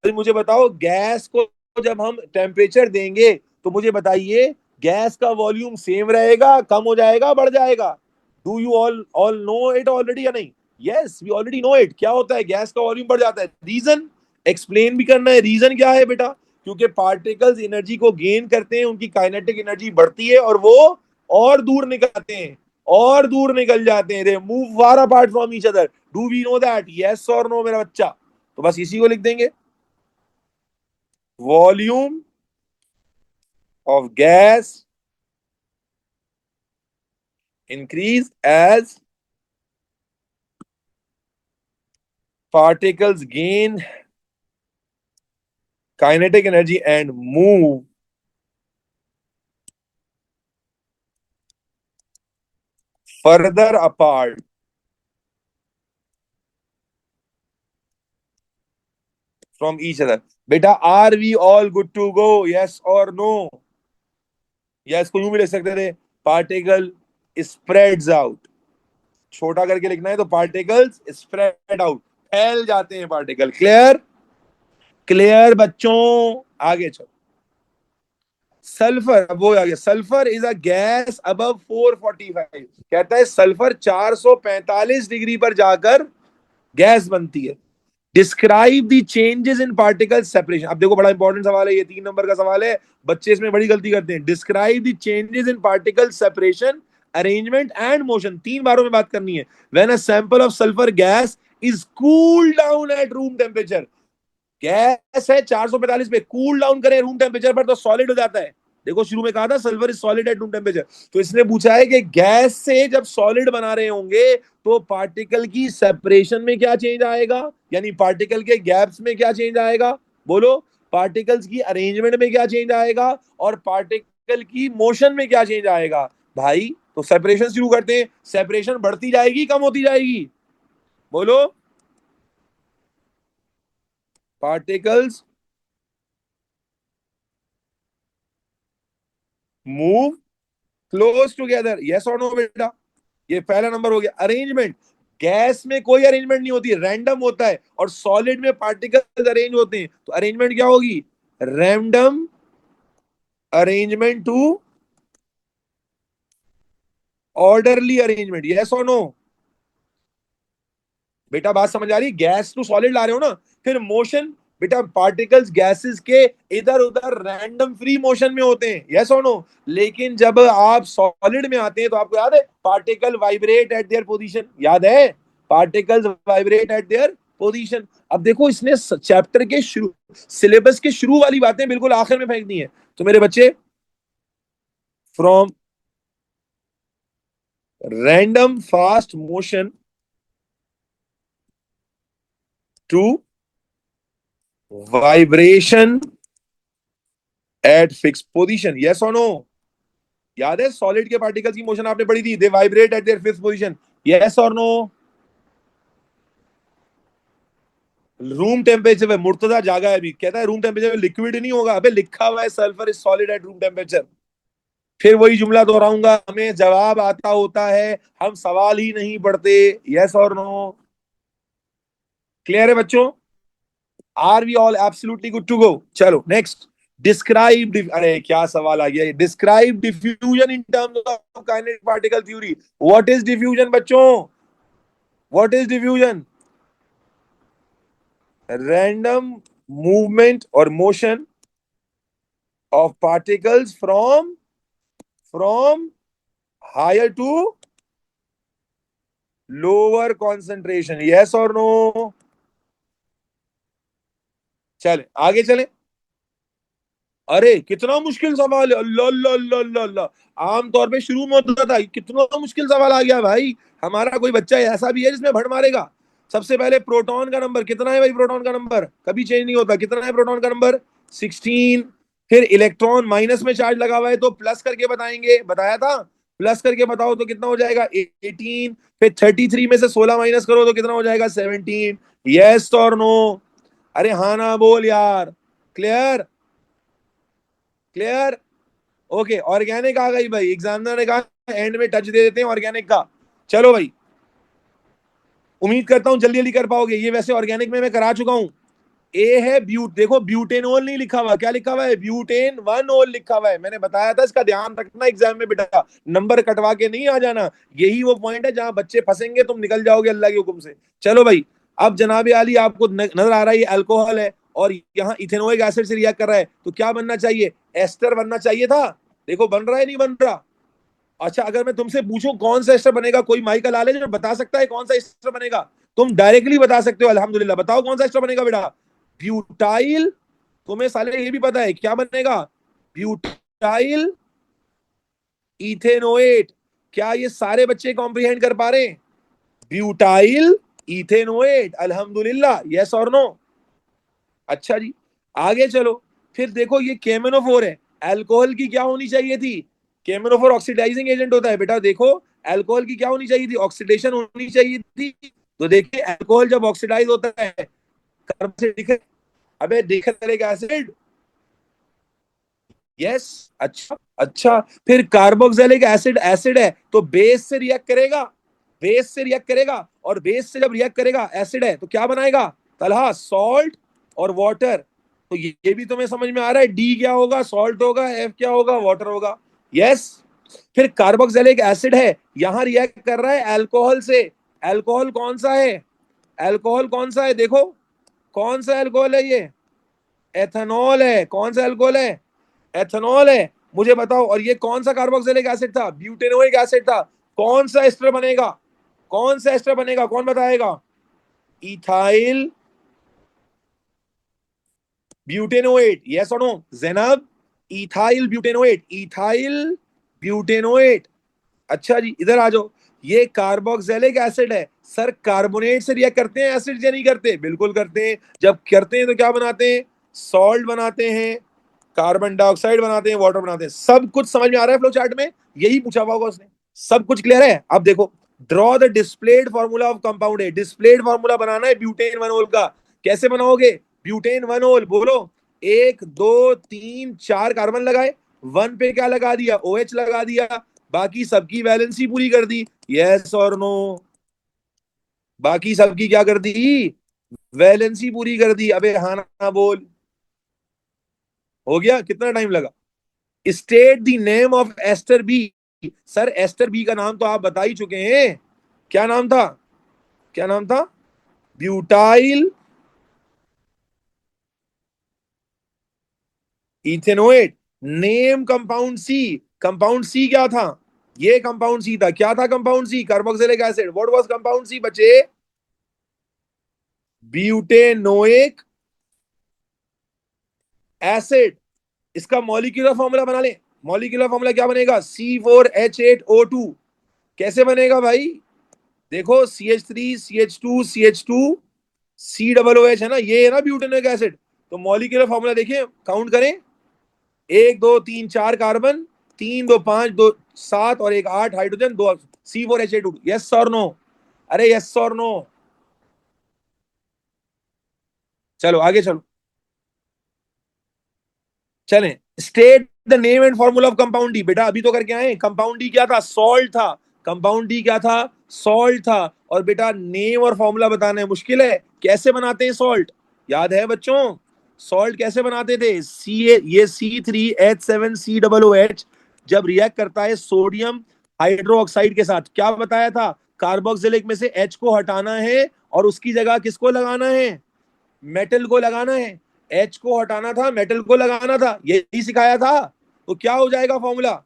मुझे बताओ गैस को जब हम टेम्परेचर देंगे तो मुझे बताइए गैस का वॉल्यूम सेम रहेगा, कम हो जाएगा, बढ़ जाएगा? Do you all know it already या नहीं? Yes we already know it. क्या होता है? गैस का वॉल्यूम बढ़ जाता है। रीजन एक्सप्लेन भी करना है। रीजन क्या है बेटा? क्योंकि पार्टिकल्स एनर्जी को गेन करते हैं, उनकी काइनेटिक एनर्जी बढ़ती है और वो और दूर निकलते हैं, और दूर निकल जाते हैं। They move far apart from each other. Do we know that? Yes और नो मेरा बच्चा? तो बस इसी को लिख देंगे, volume of gas increase as particles gain kinetic energy and move further apart from each other. बेटा are we all good to go? Yes or no? या इसको यूं भी लिख सकते थे, पार्टिकल स्प्रेड्स आउट। छोटा करके लिखना है तो पार्टिकल्स स्प्रेड आउट, फैल जाते हैं पार्टिकल। क्लियर? क्लियर बच्चों? आगे चलो। सल्फर, अब वो आ गया, sulphur is a gas above 445। कहता है सल्फर 445 डिग्री पर जाकर गैस बनती है। Describe the changes in particle separation. अब देखो बड़ा इंपॉर्टेंट सवाल है ये, 3 नंबर का सवाल है। बच्चे इसमें बड़ी गलती करते हैं। Describe the changes in particle separation, arrangement and motion, 3 बारों में बात करनी है। When a sample of sulphur gas is cool down at room temperature, gas है 445 पे, कूल डाउन करें रूम टेम्परेचर पर तो सॉलिड हो जाता है। देखो शुरू में कहा था sulphur is solid at room temperature, तो इसने पूछा है कि गैस से जब सॉलिड बना रहे होंगे तो पार्टिकल की सेपरेशन में क्या चेंज आएगा, यानी पार्टिकल के गैप्स में क्या चेंज आएगा, बोलो। पार्टिकल्स की अरेंजमेंट में क्या चेंज आएगा, और पार्टिकल की मोशन में क्या चेंज आएगा। भाई तो सेपरेशन शुरू करते हैं। सेपरेशन बढ़ती जाएगी कम होती जाएगी, बोलो। Particles move close together, yes और नो बेटा। ये पहला नंबर हो गया। अरेंजमेंट, गैस में कोई अरेंजमेंट नहीं होती, रैंडम होता है, और सॉलिड में पार्टिकल्स अरेंज होते हैं, तो अरेंजमेंट क्या होगी, random arrangement to orderly arrangement, yes और नो। बेटा बात समझ आ रही, गैस टू सॉलिड ला रहे हो ना। फिर मोशन, बेटा पार्टिकल्स गैसेस के इधर उधर रैंडम फ्री मोशन में होते हैं, यस और नो। लेकिन जब आप सॉलिड में आते हैं तो आपको याद है particle vibrate at their position, याद है, particles vibrate at their position. अब देखो इसने चैप्टर के शुरू, सिलेबस के शुरू वाली बातें बिल्कुल आखिर में फेंक दी है। तो मेरे बच्चे, from random fast motion to vibration at fix position, yes और नो। याद है सॉलिड के पार्टिकल्स की मोशन आपने पढ़ी थी, they vibrate at their fixed position, yes और नो। रूम टेम्परेचर पे मुर्तजा जागा है अभी, कहता है रूम टेम्परेचर पे लिक्विड नहीं होगा। अबे लिखा हुआ है sulphur is solid at room temperature. फिर वही जुमला दोहराऊंगा, हमें जवाब आता होता है, हम सवाल ही नहीं पढ़ते, यस और नो। क्लियर है बच्चों, are we all absolutely good to go. चलो नेक्स्ट। डिस्क्राइब, अरे क्या सवाल आ गया, describe diffusion in terms of kinetic particle theory. What is diffusion बच्चों, what is diffusion, random movement और motion of particles from higher to lower concentration, yes और नो। चले आगे चले। अरे कितना मुश्किल सवाल है, अल्लाह अल्लाह अल्लाह अल्लाह अल्लाह। आमतौर पे शुरू में होता था कितना मुश्किल सवाल आ गया भाई। हमारा कोई बच्चा ऐसा भी है जिसमें भड़ मारेगा। सबसे पहले प्रोटॉन का नंबर कितना है भाई, प्रोटॉन का नंबर कभी चेंज नहीं होता, कितना है प्रोटॉन का नंबर, 16। फिर इलेक्ट्रॉन माइनस में चार्ज लगा हुआ है तो प्लस करके बताएंगे, बताया था, प्लस करके बताओ तो कितना हो जाएगा 18। फिर 33 में से 16 माइनस करो तो कितना हो जाएगा 17, यस और नो। अरे हाँ ना बोल यार, क्लियर क्लियर। ओके ऑर्गेनिक आ गई भाई, एग्जामिनर ने कहा एंड में टच दे देते हैं ऑर्गेनिक का। चलो भाई, उम्मीद करता हूं जल्दी जल्दी कर पाओगे, ये वैसे ऑर्गेनिक में मैं करा चुका हूं। ए है ब्यूट, देखो ब्यूटेनोल नहीं लिखा हुआ, क्या लिखा हुआ है, ब्यूटेन वन ओल लिखा हुआ है। मैंने बताया था इसका ध्यान रखना एग्जाम में बेटा, नंबर कटवा के नहीं आ जाना। यही वो पॉइंट है जहां बच्चे फंसेंगे, तुम निकल जाओगे अल्लाह के हुक्म से। चलो भाई, अब जनाबे आली आपको नजर आ रहा है ये अल्कोहल है और यहाँ इथेनोइक एसिड से रिएक्ट कर रहा है, तो क्या बनना चाहिए, एस्टर बनना चाहिए था। देखो बन रहा है नहीं बन रहा। अच्छा अगर मैं तुमसे पूछूं कौन सा एस्टर बनेगा, कोई माइकल लाले जो बता सकता है कौन सा एस्टर बनेगा, तुम डायरेक्टली बता सकते हो अल्हम्दुलिल्लाह, बताओ कौन सा एस्टर बनेगा बेटा, ब्यूटाइल। तुम्हें साले ये भी पता है क्या बनेगा, ब्यूटाइल इथेनोएट। क्या ये सारे बच्चे कॉम्प्रिहेंड कर पा रहे हैं, ब्यूटाइल इथेनोएट, अल्हम्दुलिल्लाह, यस और नो। अच्छा जी, आगे चलो। फिर देखो ये केमेनोफोर है, अल्कोहल की क्या होनी चाहिए थी, केमेनोफोर ऑक्सीडाइजिंग एजेंट होता है बेटा। देखो अल्कोहल की क्या होनी चाहिए थी, ऑक्सीडेशन होनी चाहिए थी। तो देखिए अल्कोहल जब ऑक्सीडाइज होता है, कार्बन से दिखे, अबे दिख एसिड, यस। अच्छा अच्छा, फिर कार्बोक्सिलिक एसिड एसिड है तो बेस से रिएक्ट करेगा, बेस से रिएक्ट करेगा, और बेस से जब रिएक्ट करेगा एसिड है तो क्या बनाएगा, तलहा सॉल्ट और वाटर। तो ये भी तुम्हें समझ में आ रहा है, डी क्या होगा, सॉल्ट होगा, एफ क्या होगा, वाटर होगा, यस। फिर कार्बोक्सिलिक एसिड है, यहां रिएक्ट कर रहा है अल्कोहल से, अल्कोहल कौन सा है, अल्कोहल कौन सा है देखो, कौन सा अल्कोहल है ये? एथेनॉल है। कौन सा अल्कोहल है? एथेनॉल है। मुझे बताओ, और ये कौन सा कार्बोक्सिलिक एसिड था? ब्यूटेनोइक एसिड था। कौन सा एस्टर बनेगा? कौन सा एस्टर बनेगा, कौन बताएगा? इथाइल ब्यूटेनोएट, यस और no Zainab? Ethyl butanoate, ethyl butanoate. अच्छा जी, इधर आ जाओ। ये कार्बोक्सिलिक एसिड है सर, कार्बोनेट से रिएक्ट करते हैं एसिड से? नहीं करते, बिल्कुल करते हैं। जब करते हैं तो क्या बनाते हैं? सॉल्ट बनाते हैं, कार्बन डाइऑक्साइड बनाते हैं, वाटर बनाते हैं। सब कुछ समझ में आ रहा है फ्लो चार्ट में? यही पूछा हुआ होगा उसने। सब कुछ क्लियर है? अब देखो, draw the displayed formula of compound है। डिस्प्लेड फॉर्मूला बनाना है ब्यूटेन वन ओल का। कैसे बनाओगे? ब्यूटेन वन ओल बोलो। एक दो तीन चार कार्बन लगाए, वन पे क्या लगा दिया? OH लगा दिया, बाकी सबकी वैलेंसी पूरी कर दी। यस और नो? बाकी सबकी क्या कर दी? वैलेंसी पूरी कर दी। अबे हाँ ना बोल। हो गया? कितना टाइम लगा? State the name of ester B. Sir ester B का नाम तो आप बता ही चुके हैं। क्या नाम था? क्या नाम था? Butyl ethanoate. Name compound C. Compound C क्या था? ये कंपाउंड सी था। क्या था compound C? Carboxylic acid. What was compound C बच्चे? Butanoic acid. इसका मॉलिक्यूलर फॉर्मूला बना ले। मॉलिक्यूलर फॉर्मूला क्या बनेगा? C4H8O2। कैसे बनेगा भाई? देखो, CH3 CH2 CH2 COOH है ना, ये है ना ब्यूटेनोइक एसिड। तो मॉलिक्यूलर फॉर्मूला देखिए, काउंट करें। एक दो तीन चार कार्बन, तीन दो पांच, दो सात, और एक आठ हाइड्रोजन, दो C4H8O2। यस और नो? अरे यस और नो? चलो आगे चलो, चलें। State the name and formula of compound D. बेटा अभी तो करके आए। कंपाउंड डी क्या था? सॉल्ट था। कंपाउंड डी क्या था? सॉल्ट था। और बेटा नेम और फॉर्मूला बताना है, मुश्किल है? कैसे बनाते हैं सॉल्ट? याद है बच्चों? सॉल्ट कैसे बनाते थे? ये C3H7COOH जब रिएक्ट करता है सोडियम हाइड्रो ऑक्साइड के साथ, क्या बताया था? कार्बोक्सिलिक में से H को हटाना है और उसकी जगह किसको लगाना है? मेटल को लगाना है। एच को हटाना था, मेटल को लगाना था, यही सिखाया था। तो क्या हो जाएगा formula?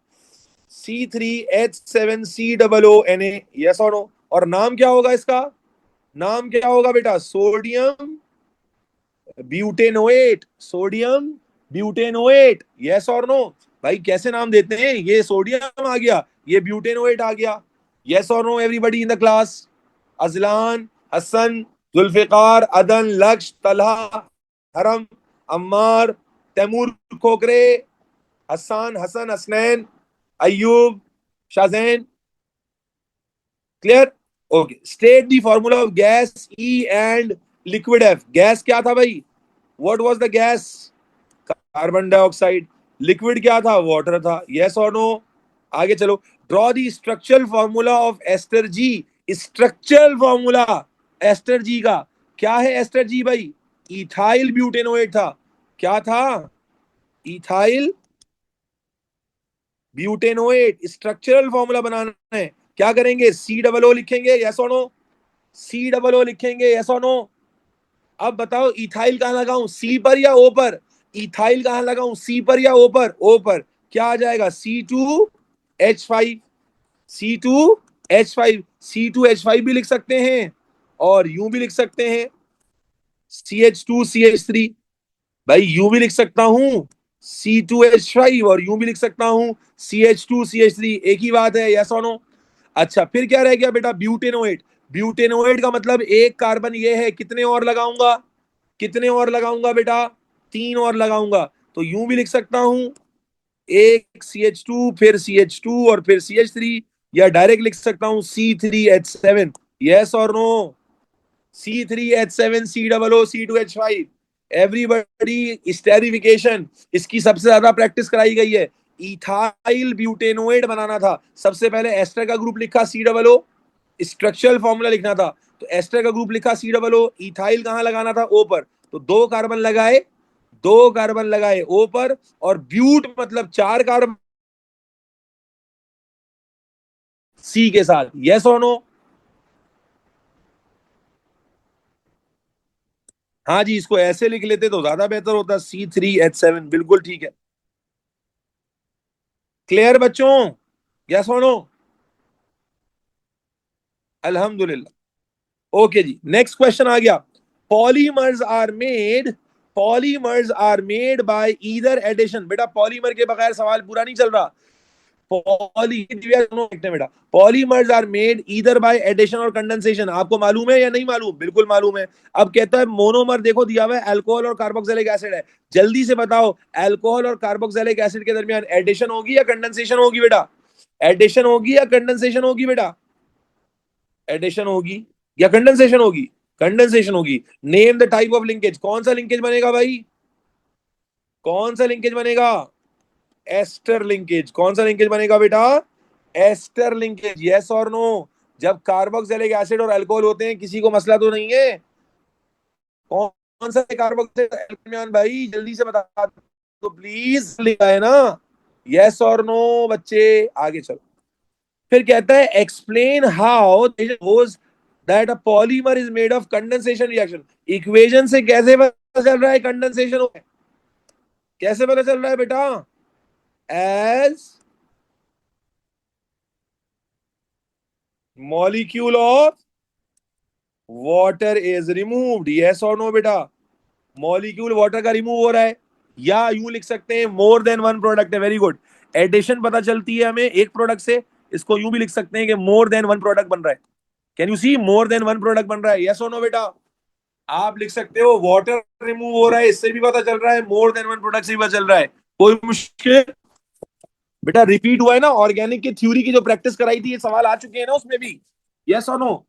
C3H7C OO Na। Yes और नो? और नाम क्या होगा इसका? नाम क्या होगा बेटा? सोडियम ब्यूटेनोएट। सोडियम ब्यूटेनोएट। यस और नो? भाई कैसे नाम देते हैं? ये सोडियम आ गया, ये ब्यूटेनोएट आ गया। यस और no everybody in the class? Ajlan, Hasan, Zulfiqar, Adan, Lakshya, Talha, Haram, Ammar, Taimur, Khokhar, Hassan, Hasan, Hasnain, Ayub, Shahzain. Clear? Okay. State the formula of gas E and liquid F. Gas क्या था भाई? What was the gas? Carbon dioxide. Liquid क्या था? वाटर था। यस और नो? आगे चलो। Draw the structural formula of ester G. Structural formula ester G का क्या है? एस्टर जी भाई इथाइल ब्यूटेनोएट था। क्या था? इथाइल ब्यूटेनोएट। स्ट्रक्चरल फॉर्मूला बनाना है, क्या करेंगे? COO लिखेंगे। यस और नो? COO लिखेंगे। यस और नो? अब बताओ इथाइल कहां लगाऊं, सी पर या ओ पर? इथाइल कहां लगाऊं, सी पर या ओ पर? ओ पर। क्या आ जाएगा? C2H5। C2H5 भी लिख सकते हैं और यूं भी लिख सकते हैं, CH2CH3। भाई यूं भी लिख सकता हूं C2H5 और यूं भी लिख सकता हूं CH2CH3। एक ही बात है। यस और नो? अच्छा फिर क्या रह गया बेटा? ब्यूटेनोएट। ब्यूटेनोएट का मतलब एक कार्बन ये है, कितने और लगाऊंगा? कितने और लगाऊंगा बेटा? तीन और लगाऊंगा। तो यूं भी लिख सकता हूं, एक CH2, फिर CH2 और फिर CH3, या डायरेक्ट लिख सकता हूं C3H7। यस और no? C3H7COO C2H5। Everybody esterification, इसकी सबसे ज्यादा प्रैक्टिस कराई गई है। इथाइल ब्यूटेनोएट बनाना था, सबसे पहले एस्टर का ग्रुप लिखा COO, स्ट्रक्चरल फॉर्मूला लिखना था। तो एस्टर का ग्रुप लिखा COO, इथाइल कहां लगाना था? ओ पर। तो दो कार्बन लगाए, दो कार्बन लगाए ओ पर, और ब्यूट मतलब चार कार्बन सी के साथ। यस और नो? हाँ जी, इसको ऐसे लिख लेते तो ज्यादा बेहतर होता, C3H7, बिल्कुल ठीक है। क्लियर बच्चों? यस और नो? अल्हम्दुलिल्लाह। ओके जी, नेक्स्ट क्वेश्चन आ गया। Polymers are made polymers are made by either addition. बेटा पॉलीमर के बगैर सवाल पूरा नहीं चल रहा। पॉली बेटा, polymers are made either by addition और कंडेंसेशन। आपको मालूम है या नहीं मालूम? बिल्कुल मालूम है। अब कहता है मोनोमर, देखो दिया हुआ है अल्कोहल और कार्बोक्सिलिक एसिड है। जल्दी से बताओ, अल्कोहल और कार्बोक्सिलिक एसिड के दरमियान एडिशन होगी या कंडेंसेशन होगी बेटा? एडिशन होगी या कंडेंसेशन होगी बेटा? एडिशन होगी या कंडेंसेशन होगी? कंडेंसेशन होगी। Name the type of linkage. कौन सा लिंकेज बनेगा भाई? कौन सा लिंकेज बनेगा? Ester linkage. कौन सा लिंकेज बनेगा बेटा? Ester linkage. यस और नो? जब कार्बोक्सिलिक एसिड और अल्कोहल होते हैं, किसी को मसला तो नहीं है? कौन सा कार्बोक्सिलिक भाई, जल्दी से बता दो प्लीज। लिखा है ना? यस और नो बच्चे? आगे चलो। फिर कहता है explain how that a polymer is made of condensation reaction. Equation से कैसे पता चल रहा है कंडेंसेशन हो? कैसे पता चल रहा है बेटा? As molecule of water is removed. Yes और नो बेटा? मॉलिक्यूल वाटर का रिमूव हो रहा है। या यूं लिख सकते हैं मोर देन वन प्रोडक्ट है। Very good. एडिशन पता चलती है हमें एक प्रोडक्ट से। इसको यूं भी लिख सकते हैं कि मोर देन वन प्रोडक्ट बन रहा है। Can you see? More than one product बन रहा है। यस और नो बेटा? आप लिख सकते हो वाटर रिमूव हो रहा है, इससे भी पता चल रहा है। मोर देन वन प्रोडक्ट से भी पता चल रहा है। कोई मुश्किल? बेटा रिपीट हुआ है ना, ऑर्गेनिक की थ्योरी की जो प्रैक्टिस कराई थी, ये सवाल आ चुके हैं ना उसमें भी। यस और नो?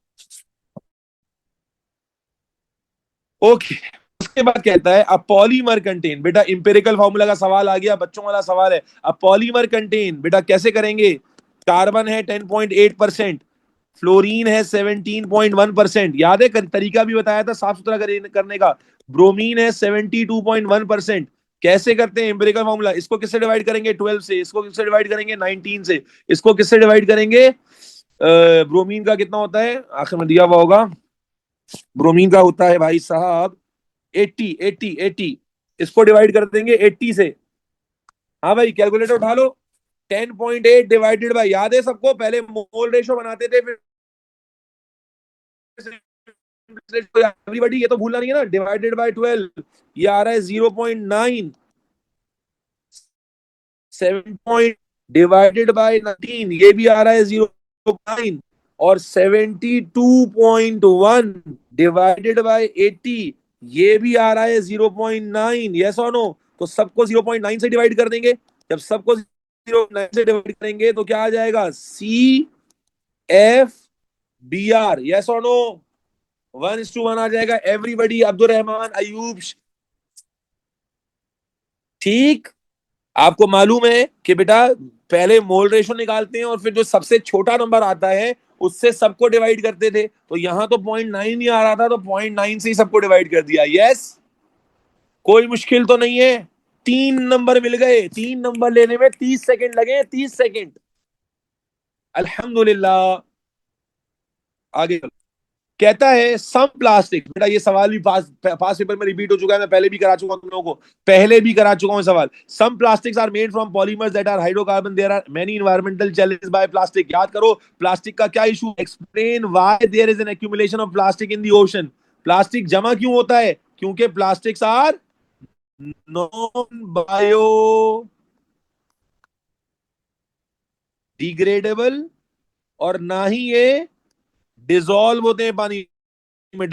ओके। उसके बाद कहता है अ पॉलीमर कंटेन। बेटा इंपेरिकल फार्मूला का सवाल आ गया, बच्चों वाला सवाल है। अ पॉलीमर कंटेन, बेटा कैसे करेंगे? कार्बन है 10.8%, फ्लोरीन है 17.1%। याद है तरीका भी बताया था साफ सुथरा करने का। ब्रोमीन है 72.1%। कैसे करते हैं इंपेरिकल फार्मूला? इसको किससे डिवाइड करेंगे? 12 से। इसको किससे डिवाइड करेंगे? 19 से। इसको किससे डिवाइड करेंगे? ब्रोमीन का कितना होता है आखिर में दिया हुआ होगा? ब्रोमीन का होता है भाई साहब 80। इसको डिवाइड कर देंगे 80 से। हाँ भाई कैलकुलेटर उठा लो। 10.8 डिवाइडेड बाय, याद है सबको? पहले मोल रेशो बनाते थे, फिर एवरीबॉडी, ये तो भूलना नहीं है ना। डिवाइडेड बाय 12, ये आ रहा है 0.9। 7 डिवाइडेड बाय 19, ये भी आ रहा है 0.9। और 72.1 डिवाइडेड बाय 80, ये भी आ रहा है 0.9। यस और नो? तो सबको 0.9 से डिवाइड कर देंगे। जब सबको 0.9 से डिवाइड करेंगे तो क्या आ जाएगा? CFBr। यस और नो? 1:1 आ जाएगा। एवरीबडी, अब्दुल रहमान, अयूब। ठीक। आपको मालूम है कि बेटा पहले मोल रेशो निकालते हैं और फिर जो सबसे छोटा नंबर आता है उससे सबको डिवाइड करते थे। तो यहां तो 0.9 ही आ रहा था, तो 0.9 से ही सबको डिवाइड कर दिया। यस? कोई मुश्किल तो नहीं है? 3 नंबर मिल गए। 3 नंबर लेने में 30 सेकंड लगे, 30 सेकंड। अल्हम्दुलिल्लाह। आगे चलो। कहता है सम प्लास्टिक। बेटा ये सवाल भी पास पास पेपर में रिपीट हो चुका है, मैं पहले भी करा चुका हूं तुम लोगों को। पहले भी करा चुका हूं सवाल। Some plastics are made from polymers that are hydrocarbon, there are many environmental challenges by plastic. याद करो प्लास्टिक का क्या issue. Explain why there is an accumulation of plastic in the ocean. Plastic जमा क्यों होता है? क्योंकि plastics are non biodegradable, और ना ही ये डिसॉल्व होते हैं पानी में।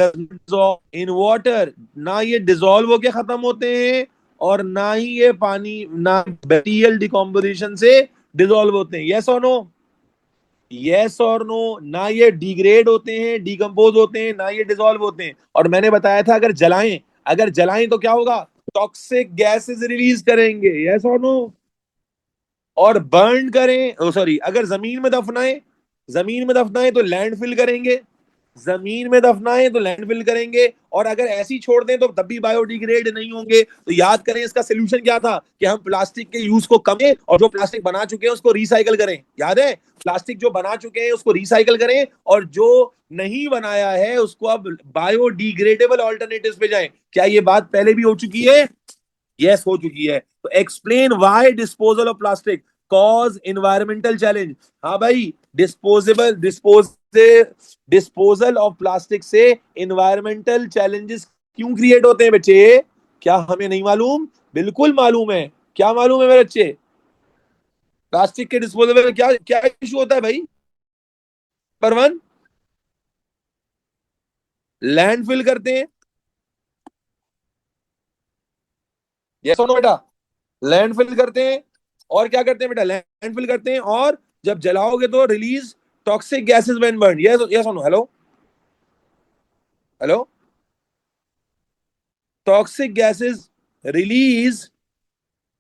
इन वाटर, ना ये डिसॉल्व होके खत्म होते हैं, और ना ही ये पानी, ना बैक्टीरियल डिकम्पोजिशन से डिसॉल्व होते हैं। यस और नो? यस और नो? ना ये डिग्रेड होते हैं, डिकम्पोज होते हैं, ना ये डिसॉल्व होते हैं। और मैंने बताया था अगर जलाएं तो क्या होगा? टॉक्सिक गैसेस रिलीज करेंगे। यस और नो? और बर्न करें, सॉरी, अगर जमीन में दफनाएं तो लैंडफिल करेंगे। जमीन में दफनाएं तो लैंडफिल करेंगे, और अगर ऐसी छोड़ दें तो तब भी बायोडिग्रेड नहीं होंगे। तो याद करें इसका सोल्यूशन क्या था, कि हम प्लास्टिक के यूज को कम करें और जो प्लास्टिक बना चुके हैं उसको रिसाइकल करें। याद है, प्लास्टिक जो बना चुके हैं उसको रिसाइकल करें, और जो नहीं बनाया है उसको अब बायोडिग्रेडेबल ऑल्टरनेटिव पे जाएं। क्या ये बात पहले भी हो चुकी है? यस, हो चुकी है। तो explain why disposal of plastic cause environmental challenge. हाँ भाई, डिस्पोजल ऑफ प्लास्टिक से इन्वायरमेंटल चैलेंजेस क्यों क्रिएट होते हैं बच्चे? क्या हमें नहीं मालूम? बिल्कुल मालूम है। क्या मालूम है मेरे बच्चे? प्लास्टिक के डिस्पोजल में क्या क्या इशू होता है भाई? नंबर वन, लैंडफिल करते हैं। यस और नो बेटा? लैंडफिल करते हैं, और क्या करते हैं बेटा? लैंडफिल करते हैं, और जब जलाओगे तो release toxic gases when burn. Yes yes और no? Hello hello? Toxic gases release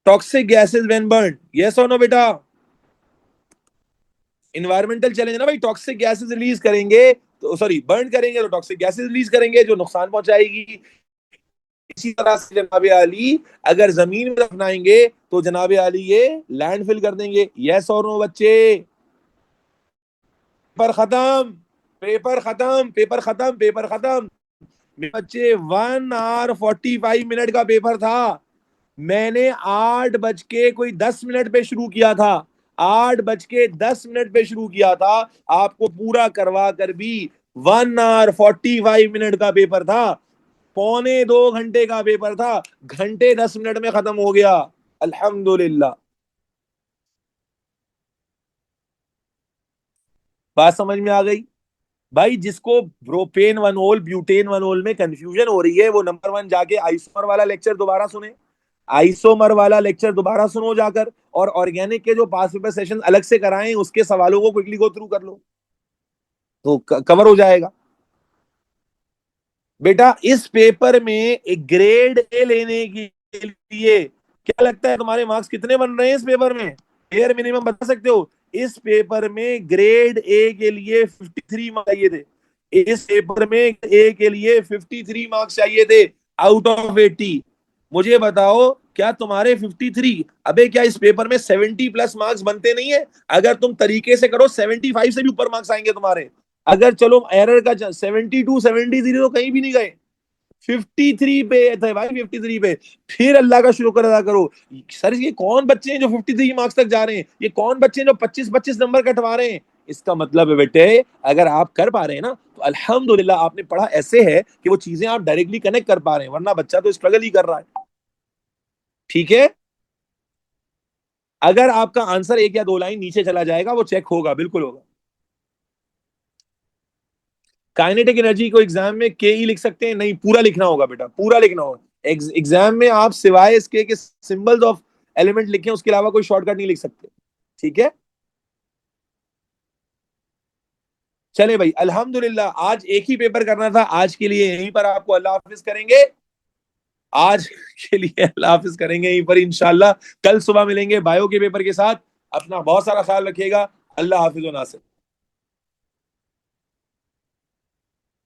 toxic gases when burn. Yes और नो बेटा? इन्वायरमेंटल चैलेंज है ना भाई, टॉक्सिक गैसेस रिलीज करेंगे तो, सॉरी, बर्न करेंगे तो टॉक्सिक गैसेस रिलीज करेंगे जो नुकसान पहुंचाएगी। इसी तरह से जनाबे आली, अगर जमीन में दफनाएंगे तो जनाबे आली ये लैंडफिल कर देंगे। यस और नो बच्चे? पेपर खत्म, पेपर खत्म, पेपर खत्म, पेपर खत्म। मेरे बच्चे 1 hour 45 minute का पेपर था। मैंने 8 बज के कोई 10 मिनट पे शुरू किया था। 8 बज के 10 मिनट पे शुरू किया था। आपको पूरा करवा कर भी 1 hour 45 minute का पेपर था। पौने 2 घंटे का पेपर था, घंटे 10 मिनट में खत्म हो गया। अल्हम्दुलिल्लाह। बात समझ में आ गई? भाई जिसको propane one ol butane one ol में कंफ्यूजन हो रही है, वो नंबर वन जाके आइसोमर वाला लेक्चर दोबारा सुने। आइसोमर वाला लेक्चर दोबारा सुनो जाकर, और ऑर्गेनिक के जो पास पेपर सेशन अलग से कराए उसके सवालों को क्विकली गो थ्रू कर लो, तो कवर हो जाएगा। बेटा इस पेपर में एक ग्रेड ए लेने के लिए क्या लगता है तुम्हारे मार्क्स कितने बन रहे हैं इस पेपर में? एयर मिनिमम बता सकते हो? इस पेपर में ग्रेड ए के लिए 53 मार्क्स चाहिए थे। इस पेपर में ए के लिए 53 मार्क्स चाहिए थे आउट ऑफ 80। मुझे बताओ, क्या तुम्हारे 53, अबे क्या इस पेपर में 70+ मार्क्स बनते नहीं है? अगर तुम तरीके से करो 75 से भी ऊपर मार्क्स आएंगे तुम्हारे। अगर चलो एरर का 72 73 तो कहीं भी नहीं गए, 53 पे थे भाई, 53 पे। फिर अल्लाह का शुक्र अदा करो। सर ये कौन बच्चे हैं जो 53 मार्क्स तक जा रहे हैं? ये कौन बच्चे हैं जो 25 25 नंबर कटवा रहे हैं? इसका मतलब है बेटे, अगर आप कर पा रहे हैं ना तो अल्हम्दुलिल्लाह, आपने पढ़ा ऐसे है कि वो चीजें आप डायरेक्टली कनेक्ट कर पा रहे हैं, वरना बच्चा तो स्ट्रगल ही कर रहा है। ठीक है? अगर आपका आंसर एक या दो लाइन नीचे चला जाएगा, वो चेक होगा, बिल्कुल होगा। काइनेटिक एनर्जी को एग्जाम में के ई लिख सकते हैं? नहीं, पूरा लिखना होगा बेटा, पूरा लिखना होगा। एग्जाम में आप सिवाय इसके कि सिंबल्स ऑफ एलिमेंट लिखें, उसके अलावा कोई शॉर्टकट नहीं लिख सकते। ठीक है? चले भाई, अल्हम्दुलिल्लाह आज एक ही पेपर करना था, आज के लिए यहीं पर आपको अल्लाह हाफिज करेंगे। आज के लिए अल्लाह हाफिज करेंगे यहीं पर इंशाल्लाह। कल सुबह मिलेंगे बायो के पेपर के साथ। अपना बहुत सारा ख्याल रखिएगा। अल्लाह हाफिज व नासिर।